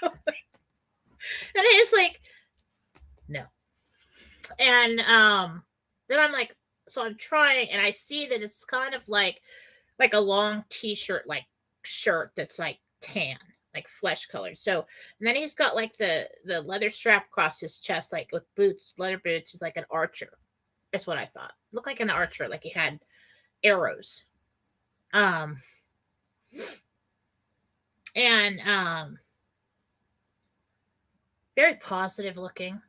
And he's like, no. And then I'm like, so I'm trying, and I see that it's kind of like a long t-shirt, like shirt that's like tan, like flesh colored. So, and then he's got like the leather strap across his chest, like with boots, leather boots. He's like an archer. That's what I thought. Looked like an archer, like he had arrows. And very positive looking.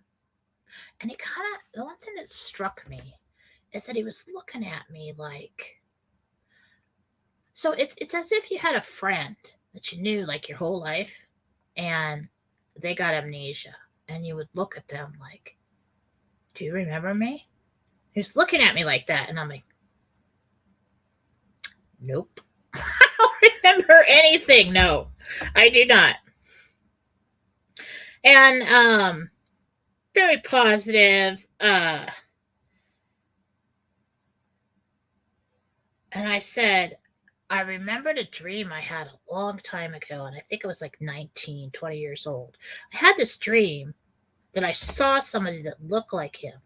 And he kind of, the one thing that struck me is that he was looking at me like, so it's as if you had a friend that you knew like your whole life, and they got amnesia, and you would look at them like, do you remember me? He was looking at me like that, and I'm like, nope. I don't remember anything. No, I do not. And very positive. And I said, I remembered a dream I had a long time ago, and I think it was like 19, 20 years old. I had this dream that I saw somebody that looked like him,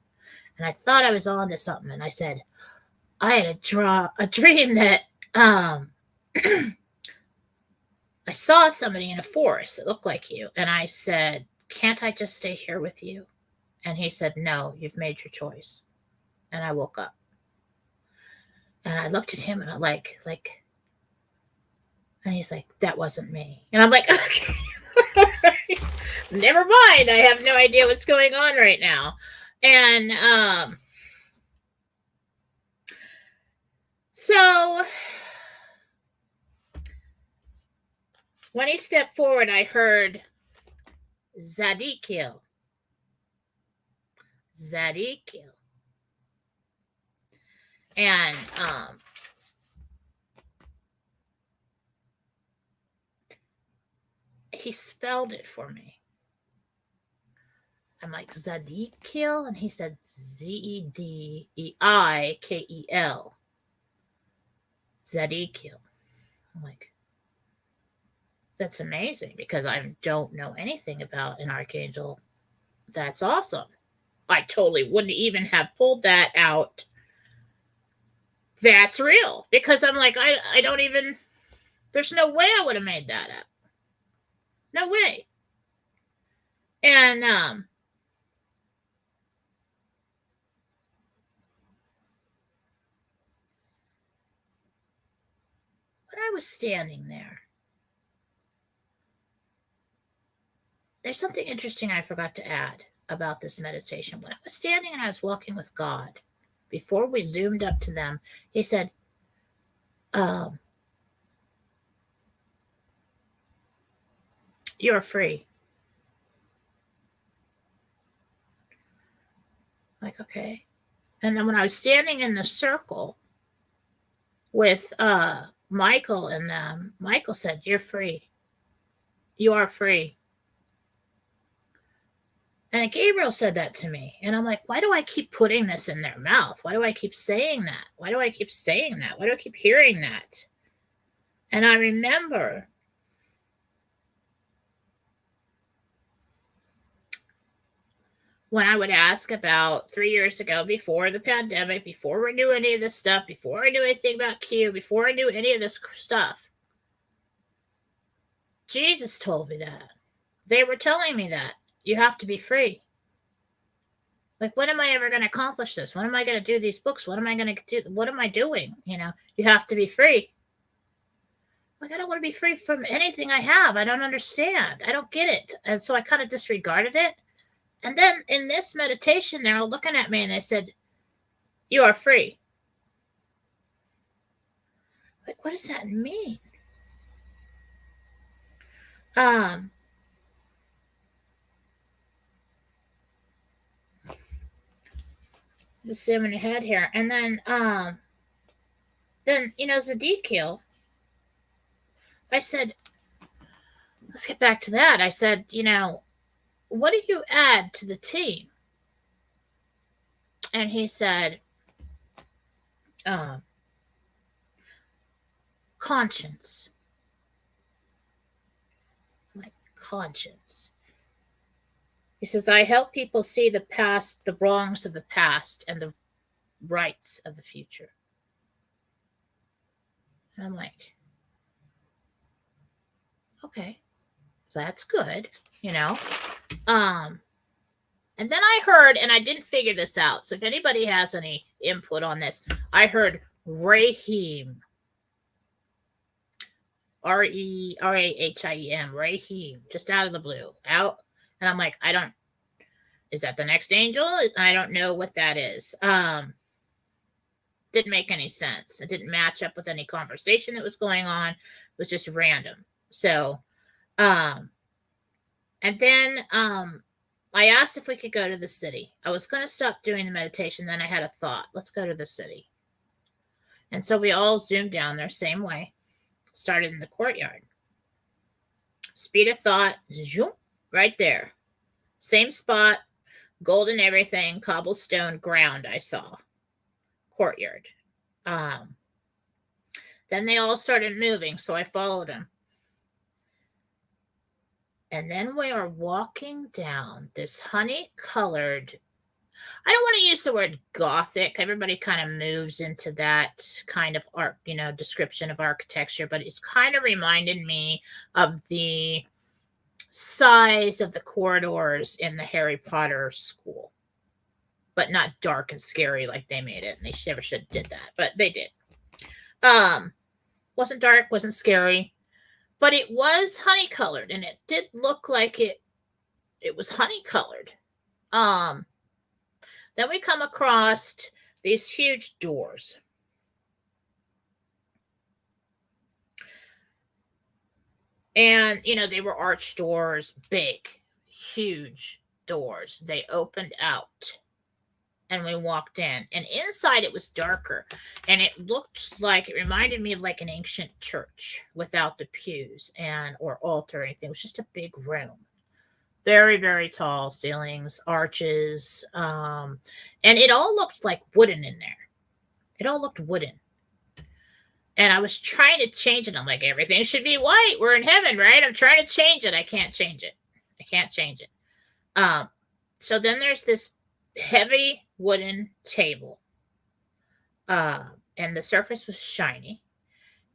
and I thought I was on to something. And I said, I had a dream that I saw somebody in a forest that looked like you. And I said, can't I just stay here with you? And he said, no, you've made your choice. And I woke up. And I looked at him and I like, and he's like, that wasn't me. And I'm like, okay, never mind. I have no idea what's going on right now. And so when he stepped forward, I heard Zadikil. And he spelled it for me. I'm like, Zadikil? And he said Zedeikel. Zadikil. I'm like, that's amazing, because I don't know anything about an archangel. That's awesome. I totally wouldn't even have pulled that out. That's real. Because I'm like, I don't even, there's no way I would have made that up. No way. And when I was standing there, there's something interesting I forgot to add about this meditation. When I was standing and I was walking with God, before we zoomed up to them, he said, you're free. Like, okay. And then when I was standing in the circle with Michael and them, Michael said, you're free. You are free. And Gabriel said that to me. And I'm like, why do I keep putting this in their mouth? Why do I keep saying that? Why do I keep saying that? Why do I keep hearing that? And I remember when I would ask about 3 years ago, before the pandemic, before we knew any of this stuff, before I knew anything about Q, before I knew any of this stuff, Jesus told me that. They were telling me that. You have to be free. Like, when am I ever going to accomplish this? When am I going to do these books? What am I going to do? What am I doing? You have to be free. Like, I don't want to be free from anything I have. I don't understand. I don't get it. And so I kind of disregarded it. And then in this meditation, they're all looking at me and they said, you are free. Like, what does that mean? Um, just skimming ahead here. And then, Zedekiel, I said, let's get back to that. I said, what do you add to the team? And he said, conscience. I'm like, conscience. He says, I help people see the past, the wrongs of the past, and the rights of the future. And I'm like, okay, so that's good, And then I heard, and I didn't figure this out, so if anybody has any input on this, I heard Rahim. Rahim, Rahim, just out of the blue. Out. And I'm like, is that the next angel? I don't know what that is. Didn't make any sense. It didn't match up with any conversation that was going on. It was just random. So, and then I asked if we could go to the city. I was going to stop doing the meditation. Then I had a thought. Let's go to the city. And so we all zoomed down there, same way. Started in the courtyard. Speed of thought, zoom, right there. Same spot, golden everything, cobblestone ground I saw. Courtyard. Then they all started moving, so I followed them. And then we are walking down this honey-colored, I don't want to use the word gothic. Everybody kind of moves into that kind of art, description of architecture, but it's kind of reminded me of the size of the corridors in the Harry Potter school, but not dark and scary like they made it. And they never should have did that, but they did. Wasn't dark, wasn't scary, but it was honey colored, and it did look like it was honey colored. Then we come across these huge doors. And, they were arch doors, big, huge doors. They opened out. And we walked in. And inside it was darker. And it looked like, it reminded me of like an ancient church without the pews or altar or anything. It was just a big room. Very, very tall ceilings, arches. And it all looked like wooden in there. It all looked wooden. And I was trying to change it. I'm like, everything should be white. We're in heaven, right? I'm trying to change it. I can't change it. So then there's this heavy wooden table. And the surface was shiny.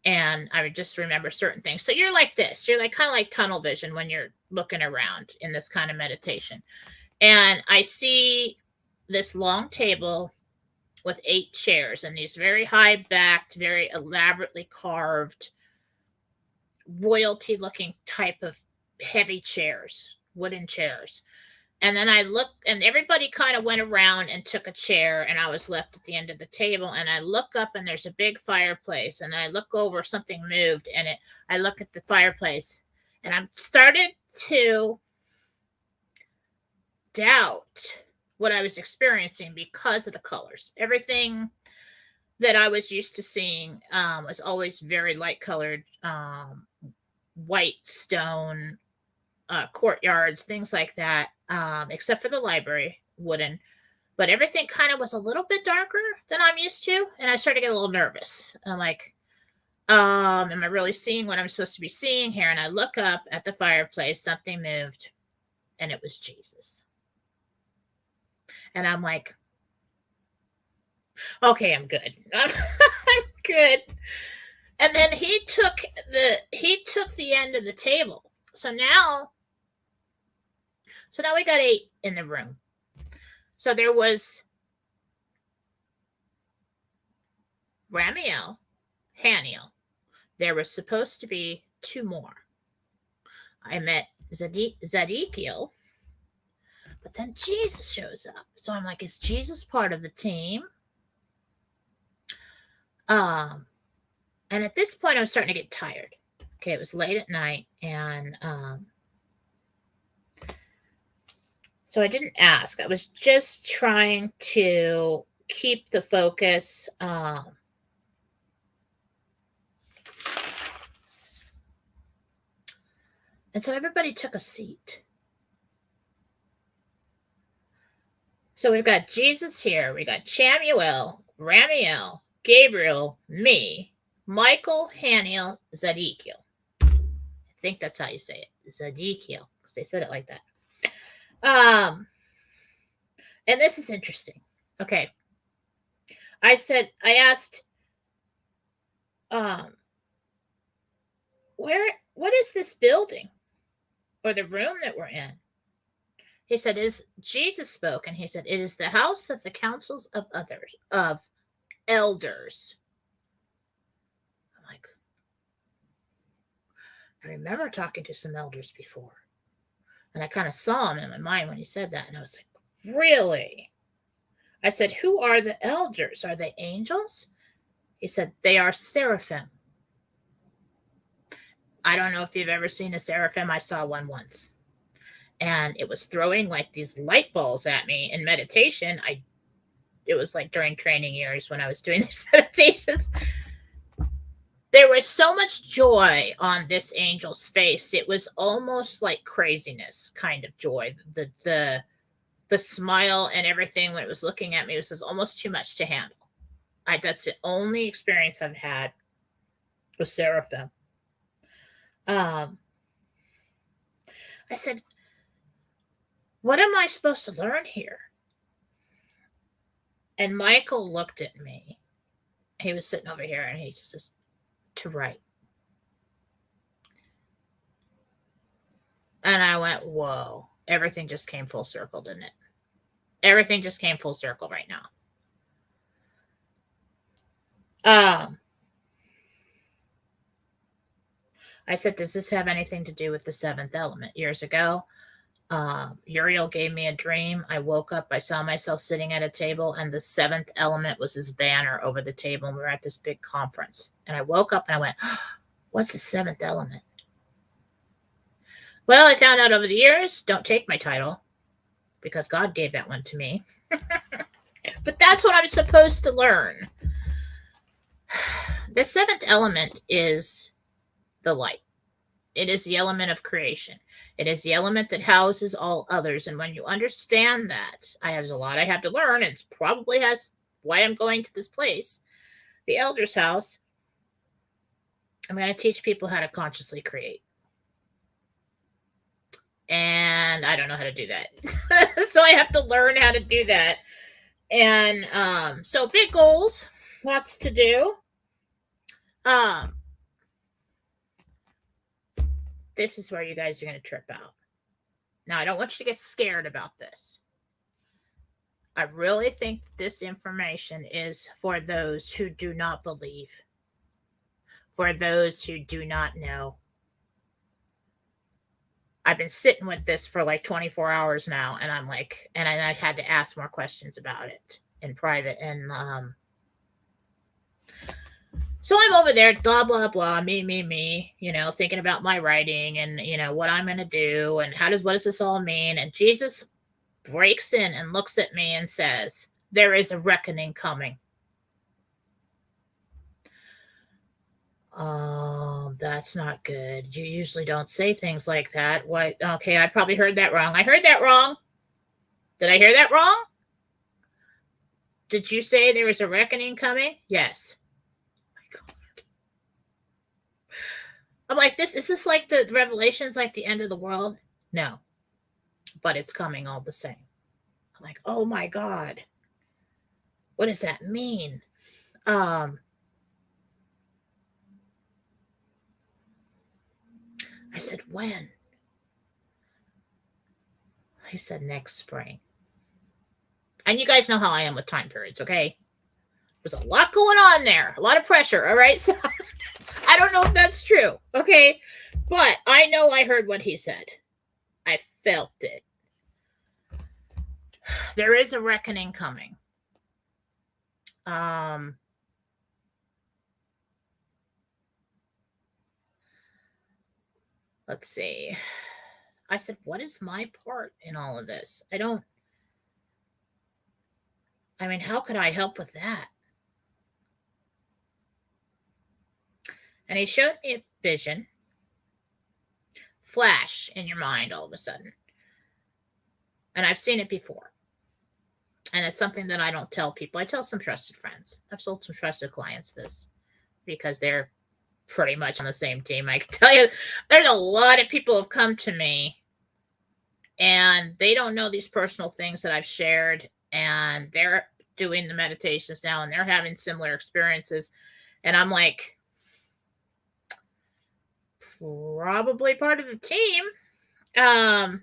And I would just remember certain things. So you're like this. You're like kind of like tunnel vision when you're looking around in this kind of meditation. And I see this long table with 8 chairs and these very high backed, very elaborately carved, royalty looking type of heavy chairs, wooden chairs. And then I looked, and everybody kind of went around and took a chair, and I was left at the end of the table. And I look up, and there's a big fireplace. And I look over, something moved, and I look at the fireplace, and I'm started to doubt what I was experiencing because of the colors. Everything that I was used to seeing was always very light colored, white stone, courtyards, things like that, except for the library, wooden. But everything kind of was a little bit darker than I'm used to. And I started to get a little nervous. I'm like, am I really seeing what I'm supposed to be seeing here? And I look up at the fireplace, something moved, and it was Jesus. And I'm like, okay, I'm good. I'm good. And then he took the end of the table. So now we got 8 in the room. So there was Ramiel, Haniel. There was supposed to be 2 more. I met Zedekiel, but then Jesus shows up. So I'm like, is Jesus part of the team? And at this point, I was starting to get tired. Okay, it was late at night, and so I didn't ask. I was just trying to keep the focus. And so everybody took a seat. So we've got Jesus here. We got Chamuel, Ramiel, Gabriel, me, Michael, Haniel, Zedekiel. I think that's how you say it. Zedekiel, because they said it like that. And this is interesting. Okay. I asked, what is this building or the room that we're in? He said, Jesus spoke, and he said, it is the house of the councils of elders. I'm like, I remember talking to some elders before. And I kind of saw him in my mind when he said that. And I was like, really? I said, who are the elders? Are they angels? He said, they are seraphim. I don't know if you've ever seen a seraphim. I saw one once. And it was throwing like these light balls at me in meditation. It was like during training years when I was doing these meditations. There was so much joy on this angel's face. It was almost like craziness kind of joy. The smile and everything when it was looking at me was almost too much to handle. That's the only experience I've had with seraphim. I said, what am I supposed to learn here? And Michael looked at me. He was sitting over here, and he just says, to write. And I went, whoa. Everything just came full circle, didn't it? Everything just came full circle right now. I said, does this have anything to do with the seventh element? Years ago, Uriel gave me a dream. I woke up, I saw myself sitting at a table, and the seventh element was this banner over the table, and we were at this big conference. And I woke up and I went, what's the seventh element? Well, I found out over the years, don't take my title, because God gave that one to me. But that's what I'm supposed to learn. The seventh element is the light. It is the element of creation. It is the element that houses all others. And when you understand that, there's a lot I have to learn. It's probably why I'm going to this place, the Elder's House. I'm going to teach people how to consciously create. And I don't know how to do that. So I have to learn how to do that. And so big goals, lots to do. This is where you guys are going to trip out. Now, I don't want you to get scared about this. I really think this information is for those who do not believe, for those who do not know. I've been sitting with this for like 24 hours now, and I'm like, and I had to ask more questions about it in private. And so I'm over there, blah, blah, blah, me, thinking about my writing and, what I'm going to do and what does this all mean? And Jesus breaks in and looks at me and says, there is a reckoning coming. Oh, that's not good. You usually don't say things like that. What? Okay, I probably heard that wrong. I heard that wrong. Did I hear that wrong? Did you say there was a reckoning coming? Yes. I'm like, is this like the Revelation's like the end of the world? No. But it's coming all the same. I'm like, oh my God. What does that mean? I said, when? He said, next spring. And you guys know how I am with time periods, okay? There's a lot going on there. A lot of pressure, all right? So I don't know if that's true, okay? But I know I heard what he said. I felt it. There is a reckoning coming. let's see. I said, what is my part in all of this? How could I help with that? And he showed me a vision flash in your mind all of a sudden. And I've seen it before. And it's something that I don't tell people. I tell some trusted friends. I've sold some trusted clients this because they're pretty much on the same team. I can tell you, there's a lot of people who have come to me and they don't know these personal things that I've shared, and they're doing the meditations now and they're having similar experiences. And I'm like, probably part of the team. I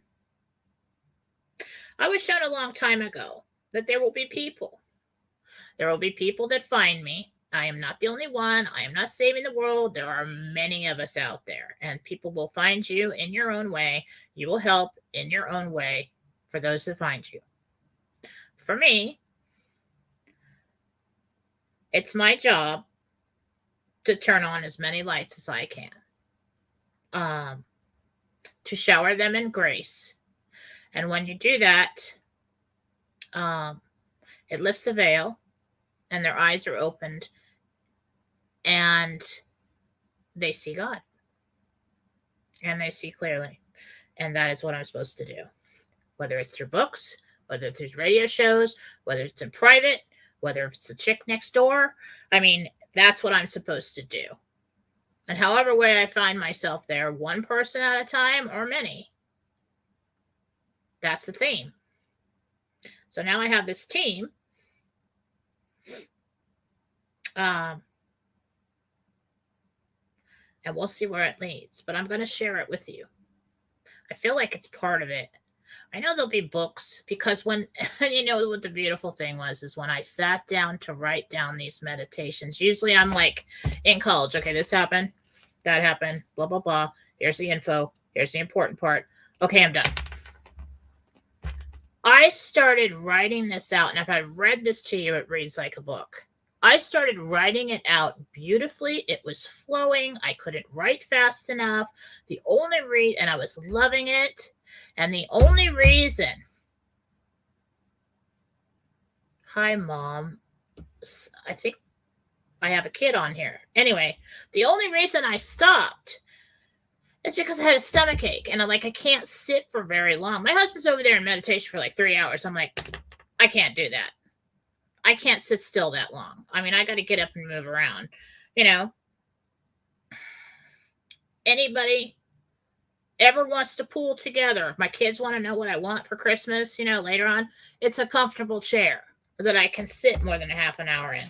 was shown a long time ago that there will be people. There will be people that find me. I am not the only one. I am not saving the world. There are many of us out there, and people will find you in your own way. You will help in your own way for those that find you. For me, it's my job to turn on as many lights as I can, to shower them in grace. And when you do that, it lifts the veil and their eyes are opened and they see God and they see clearly. And that is what I'm supposed to do, whether it's through books, whether it's through radio shows, whether it's in private, whether it's the chick next door. That's what I'm supposed to do. And however way I find myself there, one person at a time or many, that's the theme. So now I have this team. And we'll see where it leads, but I'm going to share it with you. I feel like it's part of it. I know there'll be books, because when, you know what the beautiful thing was, is when I sat down to write down these meditations, usually I'm like in college, okay, this happened, that happened, blah, blah, blah. Here's the info. Here's the important part. Okay, I'm done. I started writing this out, and if I read this to you, it reads like a book. I started writing it out beautifully. It was flowing. I couldn't write fast enough. And I was loving it. And the only reason, hi, Mom. I think I have a kid on here. Anyway, the only reason I stopped is because I had a stomach ache. And I can't sit for very long. My husband's over there in meditation for like 3 hours. I'm like, I can't do that. I can't sit still that long. I got to get up and move around. Anybody ever wants to pool together, if my kids want to know what I want for Christmas, later on, it's a comfortable chair that I can sit more than a half an hour in.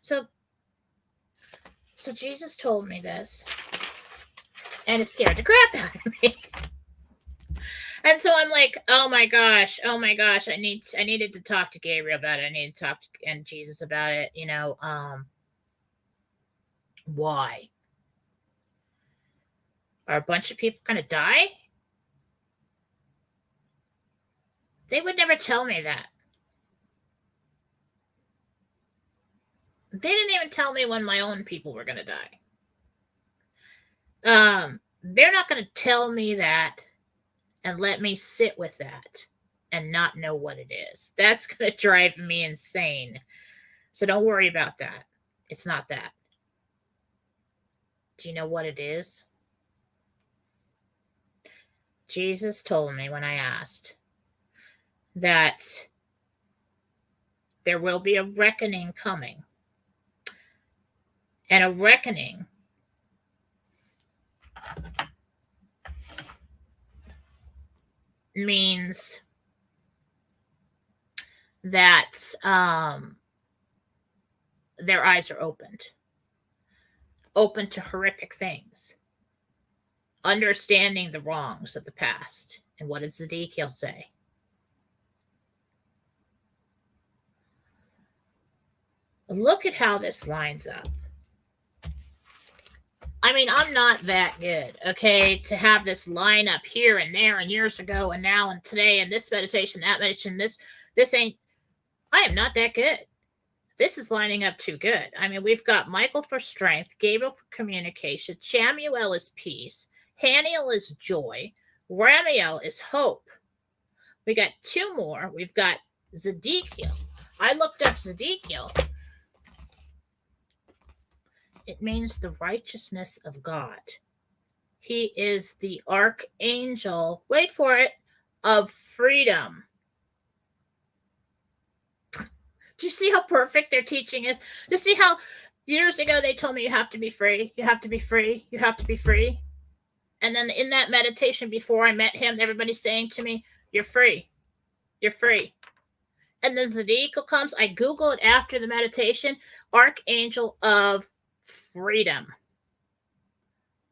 So Jesus told me this, and it scared the crap out of me. And so I'm like, oh my gosh, I needed to talk to Gabriel about it. I needed to talk to and Jesus about it. Why? Are a bunch of people going to die? They would never tell me that. They didn't even tell me when my own people were going to die. They're not going to tell me that and let me sit with that and not know what it is. That's going to drive me insane. So don't worry about that. It's not that. Do you know what it is? Jesus told me when I asked that there will be a reckoning coming. And a reckoning means that their eyes are open to horrific things, understanding the wrongs of the past. And what does Ezekiel say? Look at how this lines up. I'm not that good, okay, to have this line up here and there and years ago and now and today and this meditation, that meditation, this ain't, I am not that good. This is lining up too good. I mean, we've got Michael for strength, Gabriel for communication, Chamuel is peace, Haniel is joy, Ramiel is hope. We got two more. We've got Zedekiel. I looked up Zedekiel. It means the righteousness of God. He is the archangel, wait for it, of freedom. Do you see how perfect their teaching is? Do you see how years ago they told me you have to be free, you have to be free, you have to be free? And then in that meditation before I met him, everybody's saying to me, you're free, you're free. And then Zedekiel comes, I Google it after the meditation, archangel of freedom.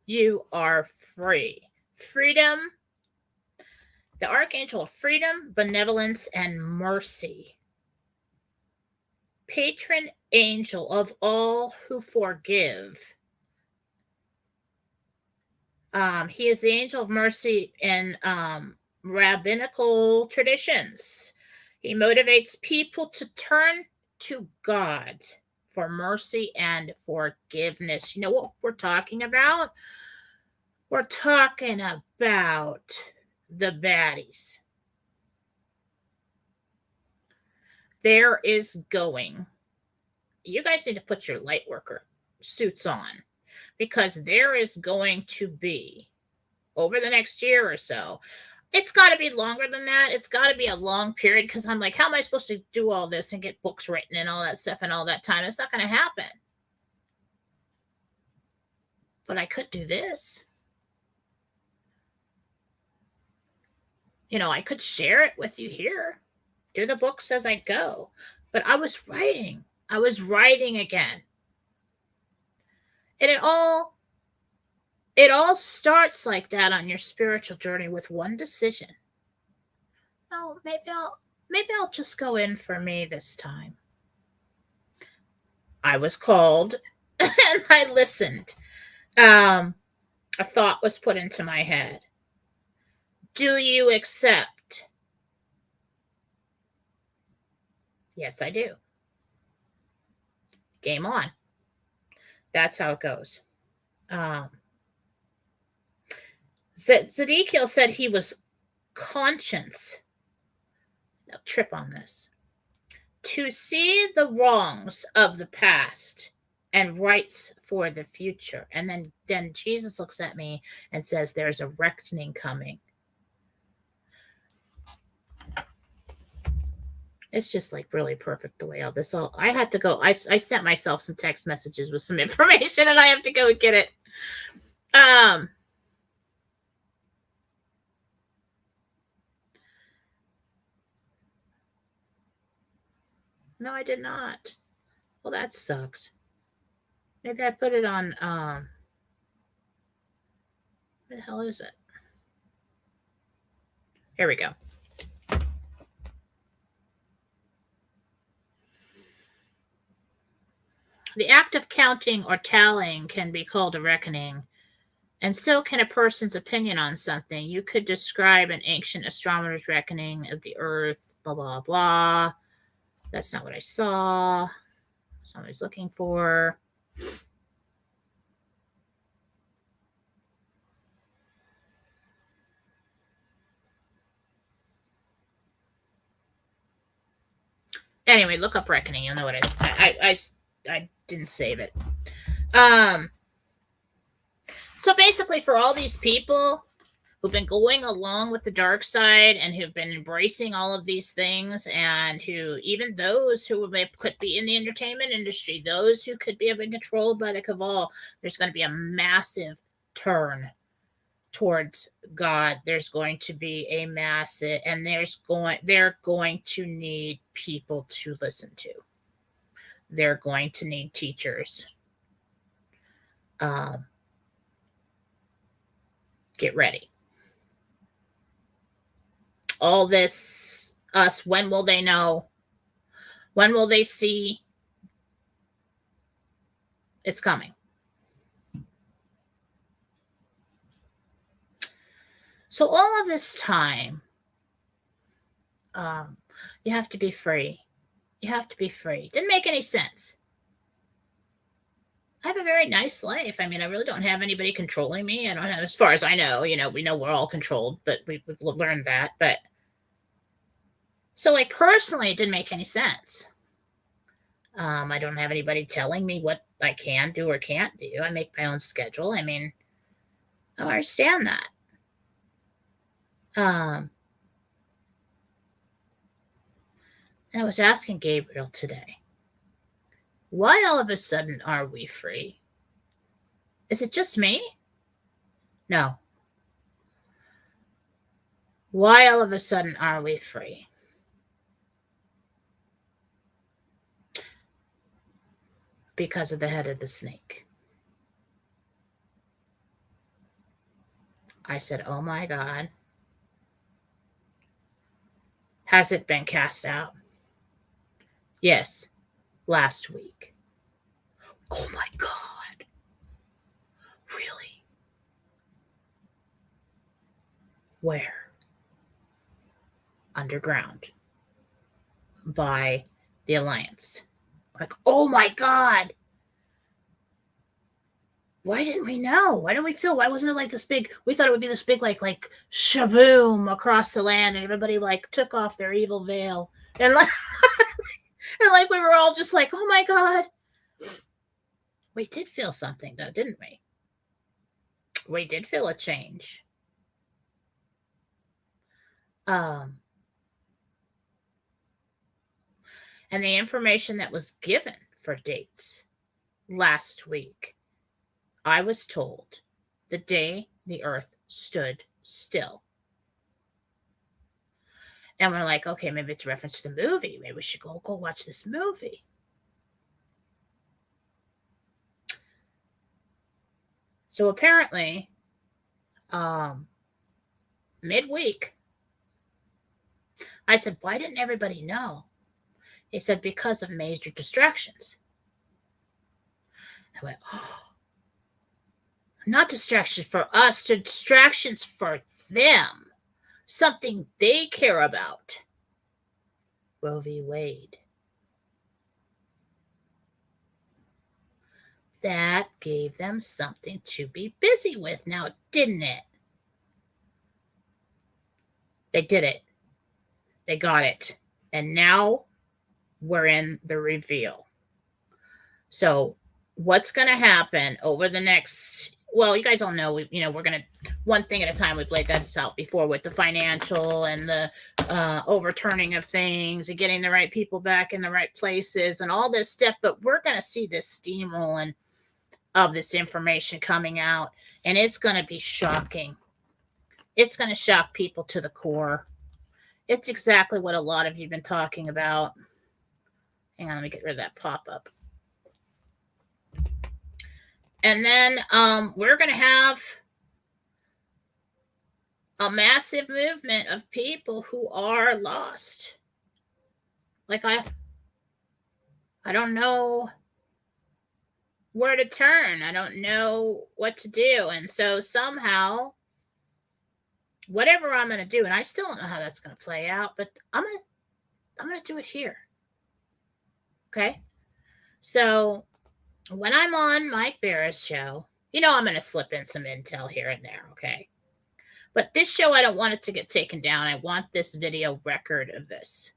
You are free. Freedom, the archangel of freedom, benevolence, and mercy. Patron angel of all who forgive. He is the angel of mercy in rabbinical traditions. He motivates people to turn to God for mercy and forgiveness. You know what we're talking about? We're talking about the baddies. There is going. You guys need to put your light worker suits on, because there is going to be, over the next year or so, it's got to be longer than that. It's got to be a long period, because I'm like, how am I supposed to do all this and get books written and all that stuff and all that time? It's not going to happen. But I could do this. You know, I could share it with you here, do the books as I go. But I was writing. I was writing again. And it all starts like that on your spiritual journey with one decision. Oh, maybe I'll just go in for me this time. I was called and I listened. A thought was put into my head. Do you accept? Yes, I do. Game on. That's how it goes. Zedekiel said he was conscious. Now trip on this. To see the wrongs of the past and rights for the future. And then Jesus looks at me and says, there's a reckoning coming. It's just like really perfect the way all this all. I had to go. I sent myself some text messages with some information, and I have to go and get it. No, I did not. Well, that sucks. Maybe I put it on. Where the hell is it? Here we go. The act of counting or tallying can be called a reckoning, and so can a person's opinion on something. You could describe an ancient astronomer's reckoning of the earth, blah, blah, blah. That's not what I saw. That's not what I was looking for. Anyway, look up reckoning. You'll know what I didn't save it. So basically, for all these people who've been going along with the dark side and who've been embracing all of these things, and who, even those who could be in the entertainment industry, those who could be being controlled by the cabal, there's going to be a massive turn towards God. There's going to be a massive, and they're going to need people to listen to. They're going to need teachers. Get ready. All this, us, when will they know? When will they see? It's coming. So all of this time, you have to be free. You have to be free. Didn't make any sense. I have a very nice life. I mean, I really don't have anybody controlling me. I don't have, as far as I know, we know we're all controlled, but we've learned that. But so, like, personally, it didn't make any sense. I don't have anybody telling me what I can do or can't do. I make my own schedule. I mean, I don't understand that. And I was asking Gabriel today, why all of a sudden are we free? Is it just me? No. Why all of a sudden are we free? Because of the head of the snake. I said, oh my God. Has it been cast out? Yes, last week. Oh my God. Really? Where? Underground. By the Alliance. Like, oh my God. Why didn't we know? Why didn't we feel? Why wasn't it like this big? We thought it would be this big, like shaboom across the land, and everybody like took off their evil veil, and like, and like we were all just like, oh my God. We did feel something though, didn't we? We did feel a change. And the information that was given for dates last week, I was told the day the earth stood still. And we're like, okay, maybe it's a reference to the movie. Maybe we should go watch this movie. So apparently, midweek, I said, why didn't everybody know? He said, because of major distractions. I went, oh, not distractions for us, distractions for them. Something they care about. Roe v. Wade. That gave them something to be busy with now, didn't it? They did it. They got it. And now we're in the reveal. So what's going to happen over the next, well, you guys all know, we're going to, one thing at a time, we've laid that out before with the financial and the overturning of things and getting the right people back in the right places and all this stuff. But we're going to see this steamrolling of this information coming out, and it's going to be shocking. It's going to shock people to the core. It's exactly what a lot of you have been talking about. Hang on, let me get rid of that pop-up. And then we're going to have a massive movement of people who are lost. Like, I don't know where to turn. I don't know what to do. And so somehow, whatever I'm going to do, and I still don't know how that's going to play out, but I'm going to do it here. Okay? So when I'm on Mike Barra's show, I'm going to slip in some intel here and there, okay? But this show, I don't want it to get taken down. I want this video record of this.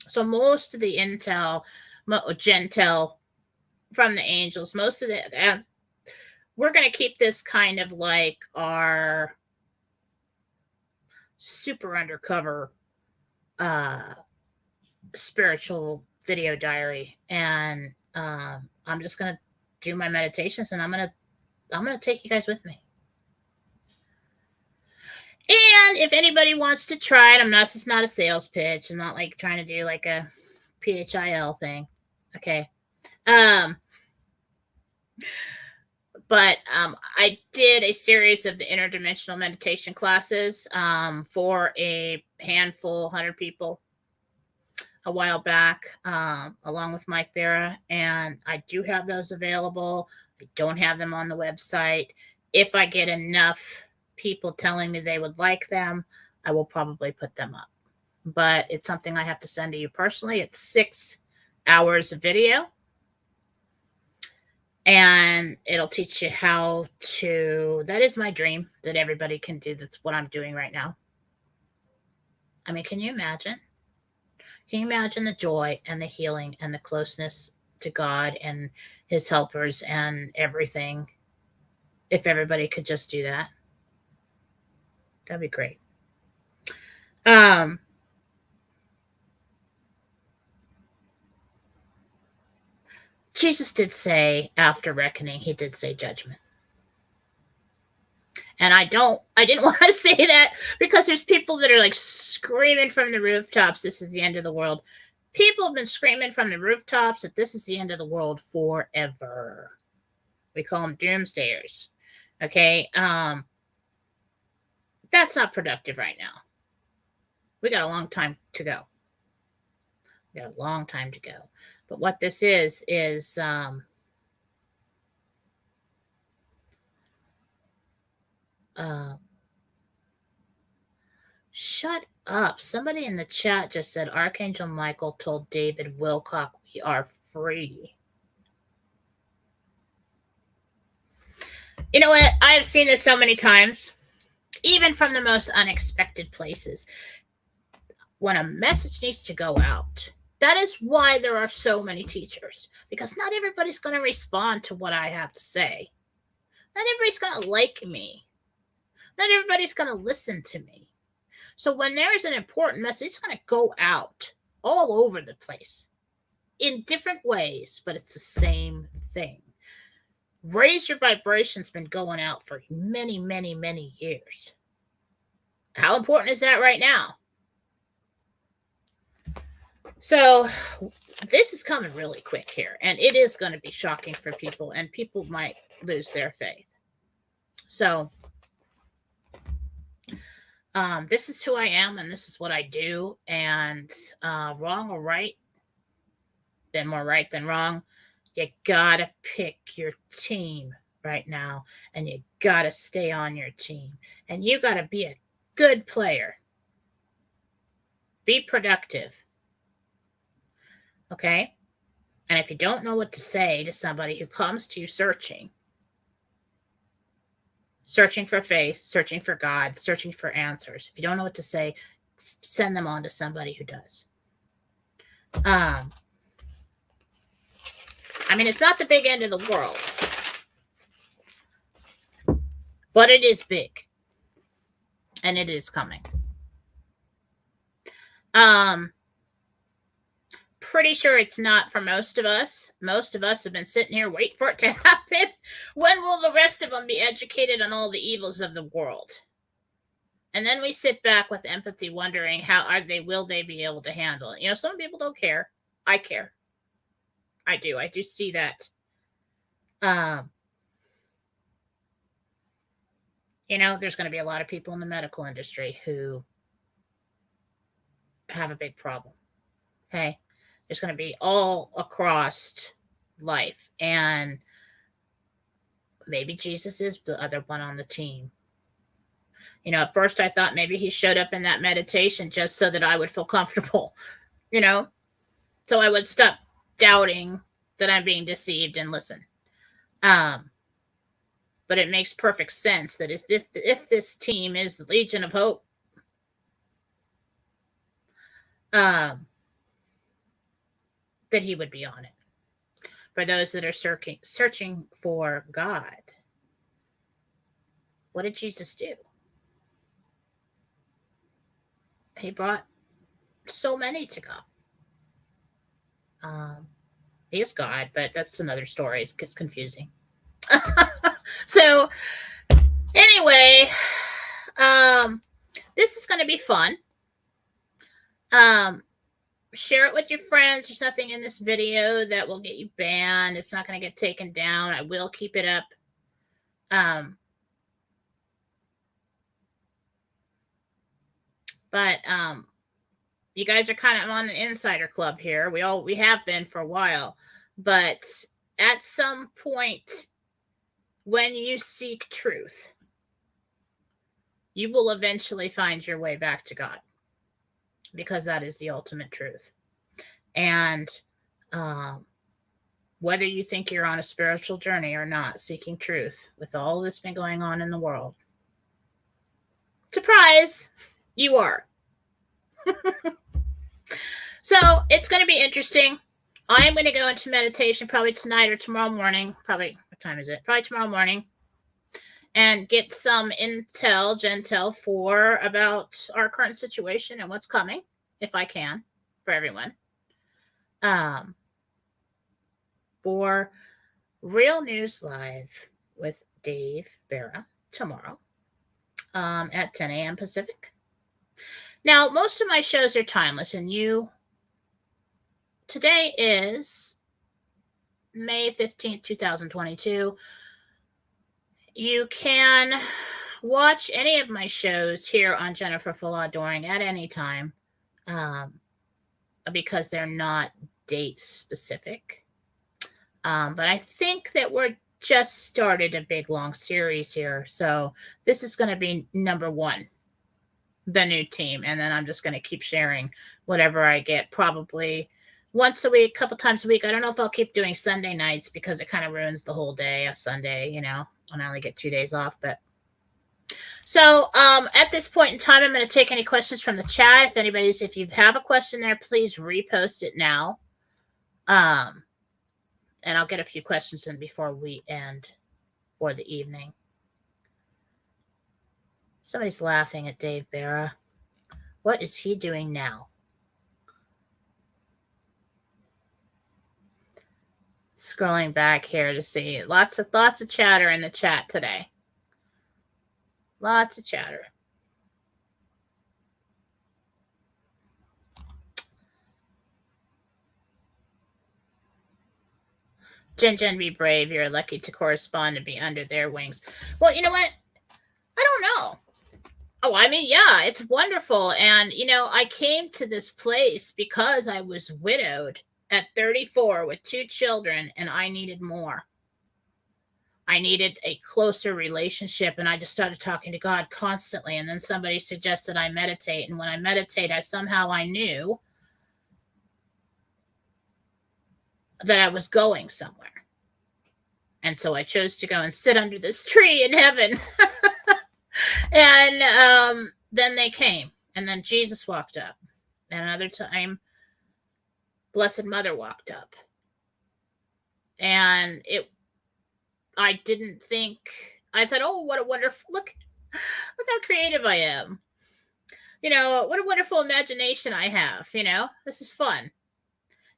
So most of the intel, gentel from the angels, most of the, we're going to keep this kind of like our super undercover spiritual video diary. And I'm just going to do my meditations, and I'm going to take you guys with me. And if anybody wants to try it, it's not a sales pitch. I'm not like trying to do like a PHIL thing. Okay. But I did a series of the interdimensional meditation classes for a handful, 100 people a while back, along with Mike Barra. And I do have those available. I don't have them on the website. If I get enough people telling me they would like them, I will probably put them up. but it's something I have to send to you personally. It's 6 hours of video, and it'll teach you how to, that is my dream, that everybody can do. That's what I'm doing right now. I mean, can you imagine? Can you imagine the joy and the healing and the closeness to God and his helpers and everything if everybody could just do that? That'd be great. Jesus did say after reckoning, he did say judgment. And I didn't want to say that because there's people that are like screaming from the rooftops, this is the end of the world. People have been screaming from the rooftops that this is the end of the world forever. We call them doomsdayers. Okay. That's not productive right now. We got a long time to go. We got a long time to go. But what this is shut up. Somebody in the chat just said Archangel Michael told David Wilcock, we are free. You know what? I have seen this so many times, even from the most unexpected places. When a message needs to go out, that is why there are so many teachers, because not everybody's going to respond to what I have to say. Not everybody's going to like me. Not everybody's going to listen to me. So when there's an important message, it's going to go out all over the place in different ways, but it's the same thing. Raise Your Vibration's been going out for many, many, many years. How important is that right now? So this is coming really quick here, and it is going to be shocking for people, and people might lose their faith. So this is who I am, and this is what I do, and wrong or right, been more right than wrong. You gotta pick your team right now, and you gotta stay on your team, and you gotta be a good player. Be productive. Okay? And if you don't know what to say to somebody who comes to you searching for faith, searching for God, searching for answers, if you don't know what to say, send them on to somebody who does. I mean, it's not the big end of the world, but it is big, and it is coming. Pretty sure it's not for most of us. Most of us have been sitting here waiting for it to happen. When will the rest of them be educated on all the evils of the world? And then we sit back with empathy, wondering will they be able to handle it? You know, some people don't care. I care. I do. I do see that. You know, there's going to be a lot of people in the medical industry who have a big problem. Okay. There's going to be all across life. And maybe Jesus is the other one on the team. You know, at first I thought maybe he showed up in that meditation just so that I would feel comfortable, you know, so I would stop doubting that I'm being deceived and listen. But it makes perfect sense that if this team is the Legion of Hope, that he would be on it. For those that are searching for God, what did Jesus do? He brought so many to God. He is God, but that's another story. It gets confusing. So anyway, this is going to be fun. Share it with your friends. There's nothing in this video that will get you banned. It's not going to get taken down. I will keep it up. But you guys are kind of on an insider club here. We have been for a while, but at some point when you seek truth, you will eventually find your way back to God. because that is the ultimate truth. And whether you think you're on a spiritual journey or not, seeking truth with all that's been going on in the world, surprise, you are. So it's going to be interesting. I am going to go into meditation probably tonight or tomorrow morning. Probably, what time is it? Probably tomorrow morning. And get some gentel for about our current situation and what's coming, if I can, for everyone. For Real News Live with Dave Barra tomorrow at 10 a.m. Pacific. Now, most of my shows are timeless, and today is May 15th, 2022. You can watch any of my shows here on Jennifer Fallaw-Doering at any time because they're not date specific. But I think that we're just started a big long series here. So this is going to be number 1, the new team. And then I'm just going to keep sharing whatever I get, probably once a week, a couple times a week. I don't know if I'll keep doing Sunday nights because it kind of ruins the whole day of Sunday, and I only get 2 days off. But so at this point in time, I'm going to take any questions from the chat. If you have a question there, please repost it now. And I'll get a few questions in before we end for the evening. Somebody's laughing at Dave Barra. What is he doing now? Scrolling back here to see lots of chatter in the chat today. Lots of chatter. Jen, be brave. You're lucky to correspond and be under their wings. Well, you know what? I don't know. Oh, I mean, yeah, it's wonderful. And, I came to this place because I was widowed at 34 with 2 children, and I needed more. I needed a closer relationship, and I just started talking to God constantly. And then somebody suggested I meditate. And when I meditate, I knew that I was going somewhere. And so I chose to go and sit under this tree in heaven. And then they came. And then Jesus walked up. And another time, Blessed Mother walked up. And I didn't think, I thought, oh, what a wonderful, look how creative I am. What a wonderful imagination I have, this is fun.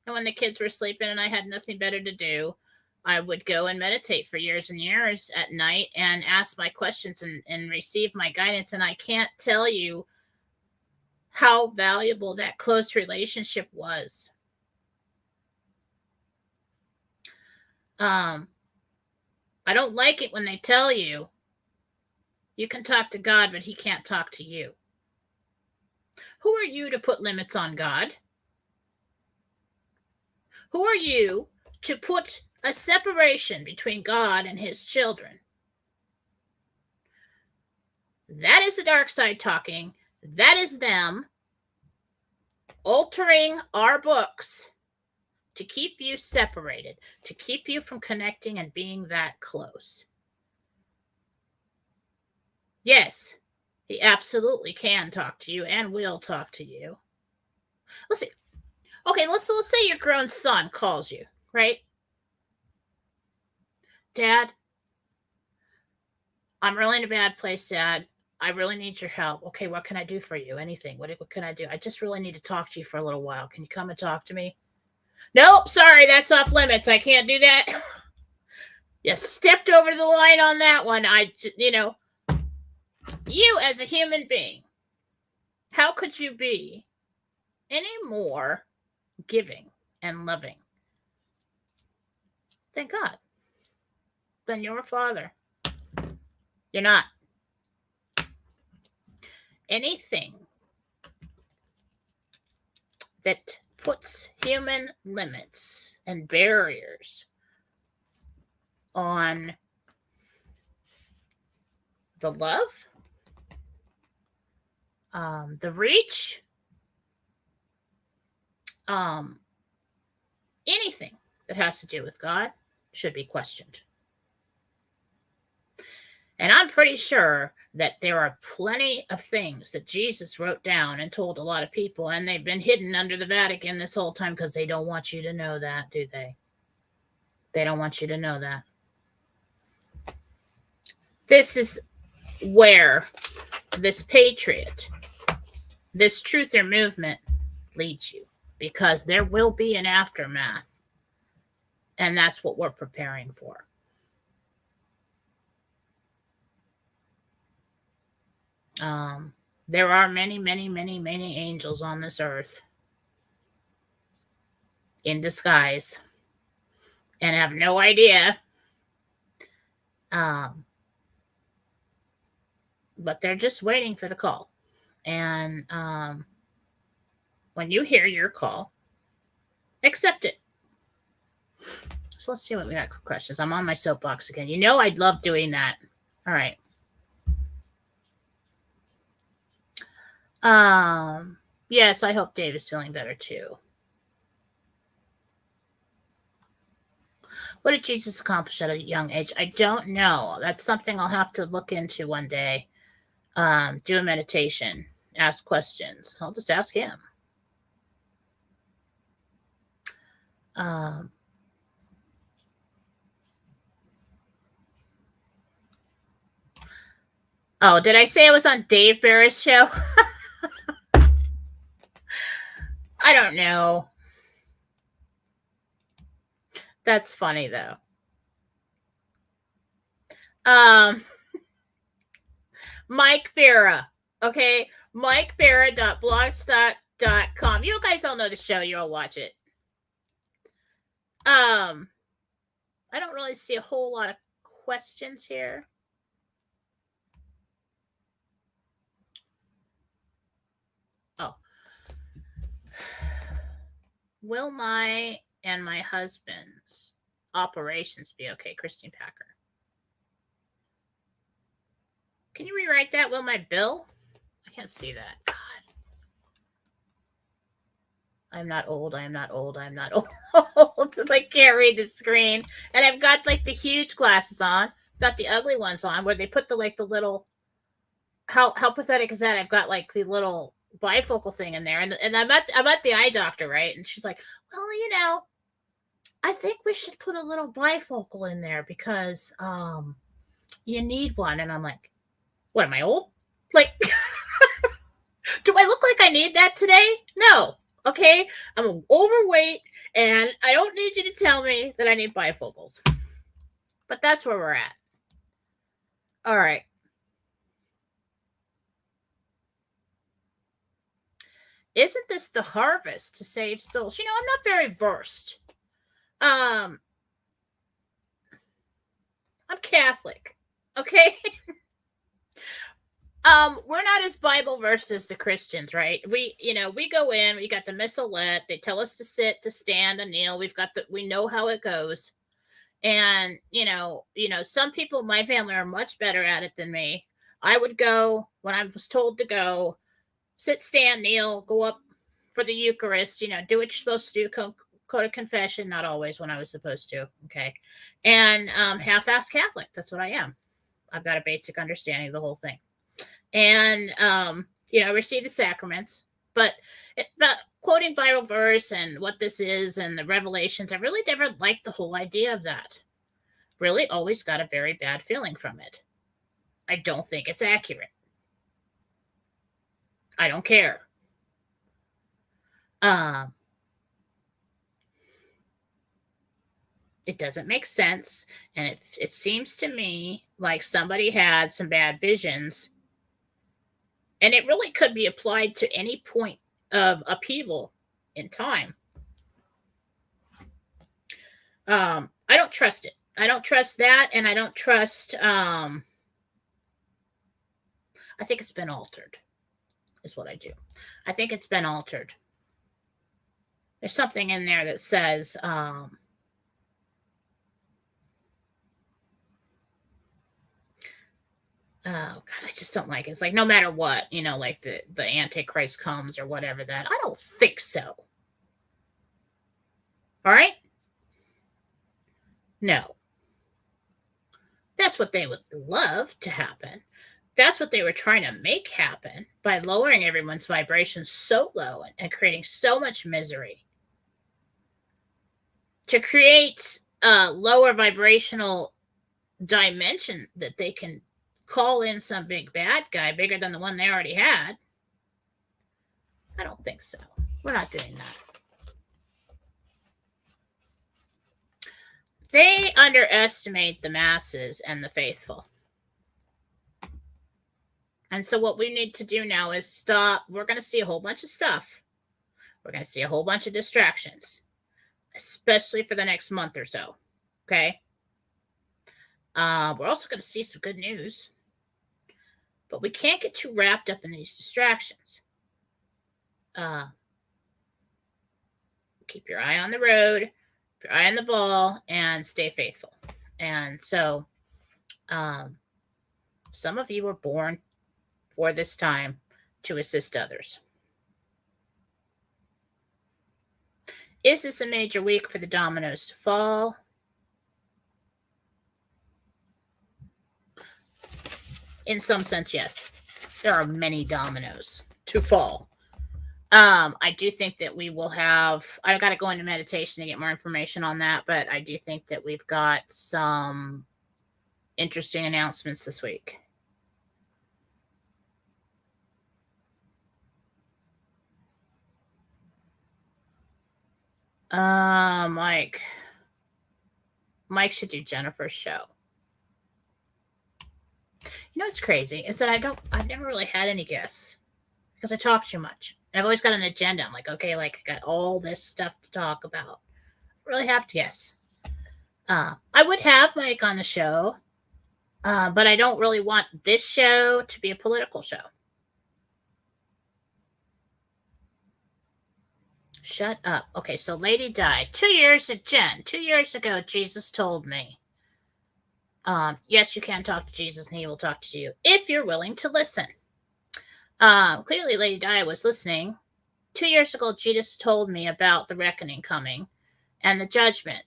And when the kids were sleeping and I had nothing better to do, I would go and meditate for years and years at night and ask my questions and receive my guidance. And I can't tell you how valuable that close relationship was. I don't like it when they tell you can talk to God, but he can't talk to you. Who are you to put limits on God? Who are you to put a separation between God and his children? That is the dark side talking. That is them altering our books to keep you separated, to keep you from connecting and being that close. Yes, he absolutely can talk to you and will talk to you. Let's see. Okay, let's say your grown son calls you, right? Dad, I'm really in a bad place, Dad. I really need your help. Okay, what can I do for you? Anything. What can I do? I just really need to talk to you for a little while. Can you come and talk to me? Nope, sorry, that's off limits. I can't do that. You stepped over the line on that one. You as a human being, how could you be any more giving and loving than God, than your Father? You're not. Anything that puts human limits and barriers on the love, the reach, anything that has to do with God should be questioned. And I'm pretty sure that there are plenty of things that Jesus wrote down and told a lot of people, and they've been hidden under the Vatican this whole time because they don't want you to know that, do they? They don't want you to know that. This is where this patriot, this truther movement leads you, because there will be an aftermath, and that's what we're preparing for. There are many, many, many, many angels on this earth in disguise and have no idea. But they're just waiting for the call. And when you hear your call, accept it. So let's see what we got for questions. I'm on my soapbox again. You know I'd love doing that. All right. Yes, I hope Dave is feeling better too. What did Jesus accomplish at a young age? I don't know. That's something I'll have to look into one day. Do a meditation, ask questions. I'll just ask him. Oh, did I say I was on Dave Barrett's show? I don't know. That's funny though. Mike Barra. Okay. MikeBarra.blogspot.com. You guys all know the show. You'll watch it. I don't really see a whole lot of questions here. Oh. Will my and my husband's operations be okay? Christine Packer. Can you rewrite that? Will my bill? I can't see that. God. I'm not old. I'm not old. I'm not old. I can't read the screen. And I've got like the huge glasses on. Got the ugly ones on where they put the little. How pathetic is that? I've got like the little bifocal thing in there, and I'm at the eye doctor, right? And she's like, well, you know, I think we should put a little bifocal in there because you need one. And I'm like, what, am I old? Like, do I look like I need that today? No. Okay, I'm overweight, and I don't need you to tell me that I need bifocals. But that's where we're at. All right. Isn't this the harvest to save souls? You know, I'm not very versed. I'm Catholic. Okay. We're not as Bible versed as the Christians, right? We go in, we got the missalette, they tell us to sit, to stand, to kneel. We know how it goes. And, some people in my family are much better at it than me. I would go when I was told to go, sit, stand, kneel, go up for the Eucharist, do what you're supposed to do, go to confession, not always when I was supposed to. Okay. And half-assed Catholic. That's what I am. I've got a basic understanding of the whole thing. And, receive the sacraments. But quoting Bible verse and what this is and the revelations, I really never liked the whole idea of that. Really always got a very bad feeling from it. I don't think it's accurate. I don't care. It doesn't make sense. And it seems to me like somebody had some bad visions. And it really could be applied to any point of upheaval in time. I don't trust it. I don't trust that. And I don't trust, I think it's been altered, is what I do. I think it's been altered. There's something in there that says, oh God, I just don't like it. It's like no matter what, like the Antichrist comes or whatever that. I don't think so. All right? No. That's what they would love to happen. That's what they were trying to make happen by lowering everyone's vibrations so low and creating so much misery. To create a lower vibrational dimension that they can call in some big bad guy bigger than the one they already had. I don't think so. We're not doing that. They underestimate the masses and the faithful. And so what we need to do now is stop. We're going to see a whole bunch of stuff. We're going to see a whole bunch of distractions, especially for the next month or so. Okay? We're also going to see some good news. But we can't get too wrapped up in these distractions. Keep your eye on the road, keep your eye on the ball, and stay faithful. And so some of you were born for this time to assist others. Is this a major week for the dominoes to fall? In some sense, yes. There are many dominoes to fall. I do think that we will have, I've got to go into meditation to get more information on that, but I do think that we've got some interesting announcements this week. Mike should do Jennifer's show. You know what's crazy is that I've never really had any guests because I talk too much. I've always got an agenda. I'm like, okay, like I got all this stuff to talk about. I really have to guess. I would have Mike on the show, but I don't really want this show to be a political show. Shut up. Okay, so Lady died. 2 years ago, Jesus told me. Yes, you can talk to Jesus and he will talk to you if you're willing to listen. Clearly Lady Di was listening. 2 years ago, Jesus told me about the reckoning coming and the judgment.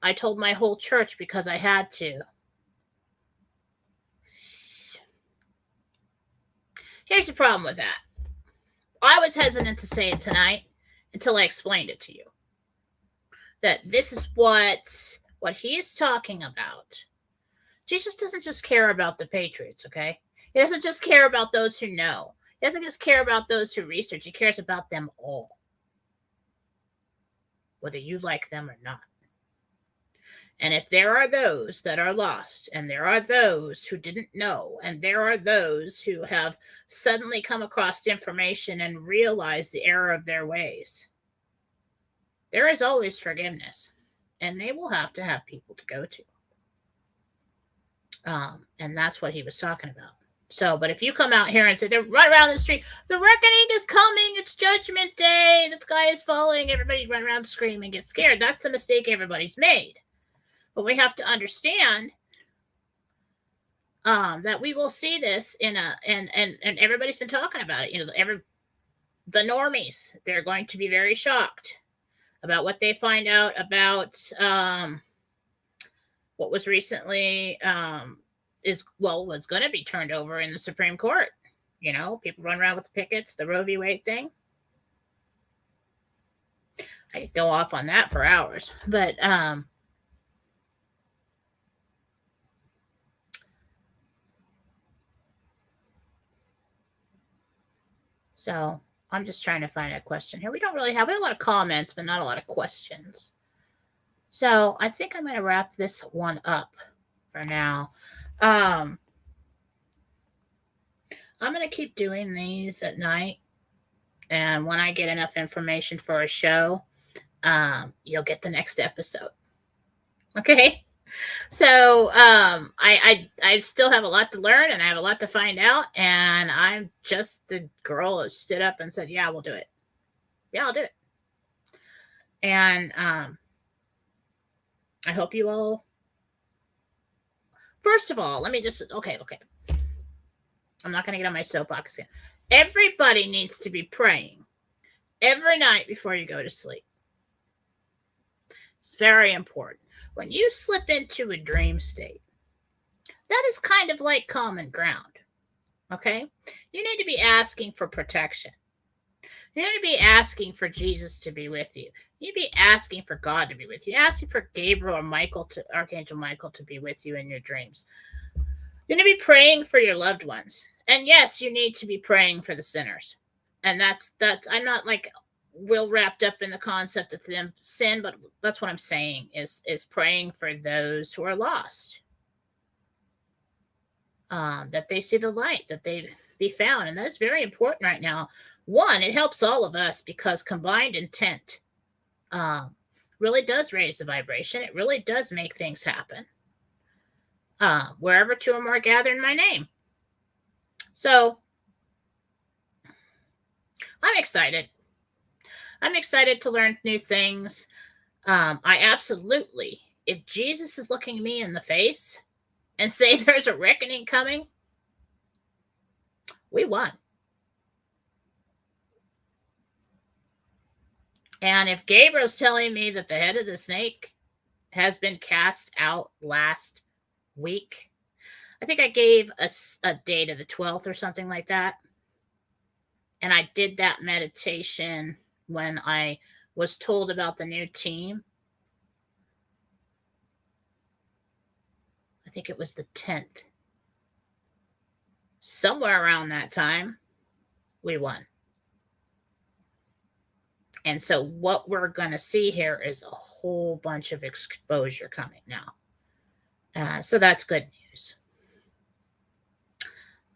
I told my whole church because I had to. Here's the problem with that. I was hesitant to say it tonight until I explained it to you. That this is what he is talking about. Jesus doesn't just care about the patriots, okay? He doesn't just care about those who know. He doesn't just care about those who research. He cares about them all, whether you like them or not. And if there are those that are lost, and there are those who didn't know, and there are those who have suddenly come across information and realized the error of their ways, there is always forgiveness, and they will have to have people to go to. And that's what he was talking about. So, but if you come out here and say, they're right around the street, the reckoning is coming, it's judgment day, the sky is falling, everybody run around screaming, get scared. That's the mistake everybody's made. But we have to understand that we will see this and everybody's been talking about it. You know, the normies, they're going to be very shocked about what they find out about what was recently was going to be turned over in the Supreme Court. You know, people run around with pickets, the Roe v. Wade thing. I could go off on that for hours, but so I'm just trying to find a question here. We have a lot of comments, but not a lot of questions. So I think I'm going to wrap this one up for now. I'm going to keep doing these at night. And when I get enough information for a show, you'll get the next episode. Okay. So I still have a lot to learn and I have a lot to find out. And I'm just the girl who stood up and said, yeah, we'll do it. Yeah, I'll do it. And I hope you all. First of all, let me just, okay. I'm not going to get on my soapbox again. Everybody needs to be praying every night before you go to sleep. It's very important. When you slip into a dream state, that is kind of like common ground. Okay? You need to be asking for protection. You need to be asking for Jesus to be with you. You need to be asking for God to be with you. Asking for Gabriel or Archangel Michael to be with you in your dreams. You need to be praying for your loved ones. And yes, you need to be praying for the sinners. And that's I'm not like real wrapped up in the concept of them sin, but that's what I'm saying is praying for those who are lost. That they see the light, that they be found. And that is very important right now. One, it helps all of us because combined intent really does raise the vibration. It really does make things happen. Wherever two or more gather in my name. So I'm excited. I'm excited to learn new things. I absolutely, if Jesus is looking me in the face and say there's a reckoning coming, we won. And if Gabriel's telling me that the head of the snake has been cast out last week, I think I gave a date of the 12th or something like that. And I did that meditation when I was told about the new team. I think it was the 10th. Somewhere around that time, we won. And so what we're going to see here is a whole bunch of exposure coming now. So that's good news.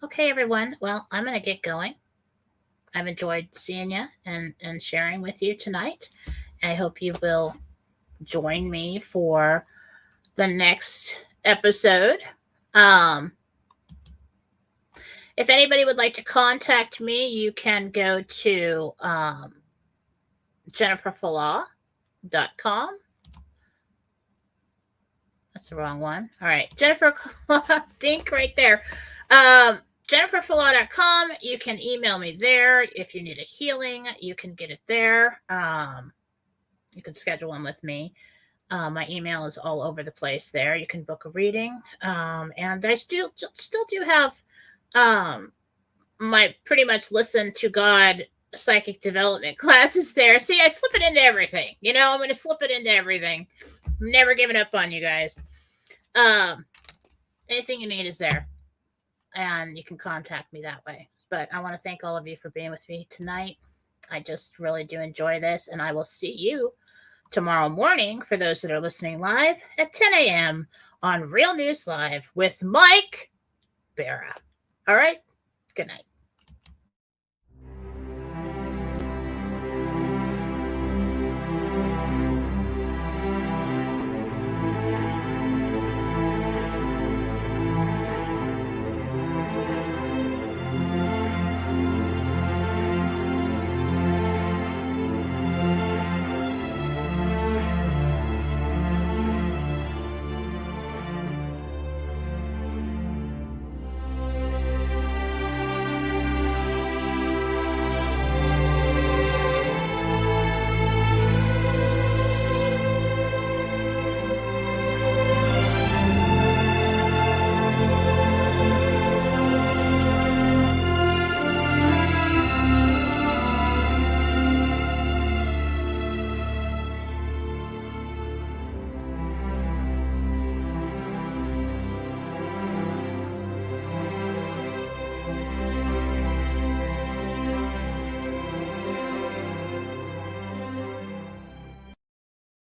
Okay, everyone. Well, I'm going to get going. I've enjoyed seeing you and sharing with you tonight. I hope you will join me for the next episode. If anybody would like to contact me, you can go to JenniferFallaw.com. That's the wrong one. All right. Jennifer Dink right there. JenniferFallaw.com. You can email me there. If you need a healing, you can get it there. You can schedule one with me. My email is all over the place there. You can book a reading. And I still do have my pretty much Listen to God psychic development classes there. See, I slip it into everything. I'm going to slip it into everything. I'm never giving up on you guys. Anything you need is there. And you can contact me that way. But I want to thank all of you for being with me tonight. I just really do enjoy this. And I will see you tomorrow morning for those that are listening live at 10 a.m. on Real News Live with Mike Barra. All right. Good night.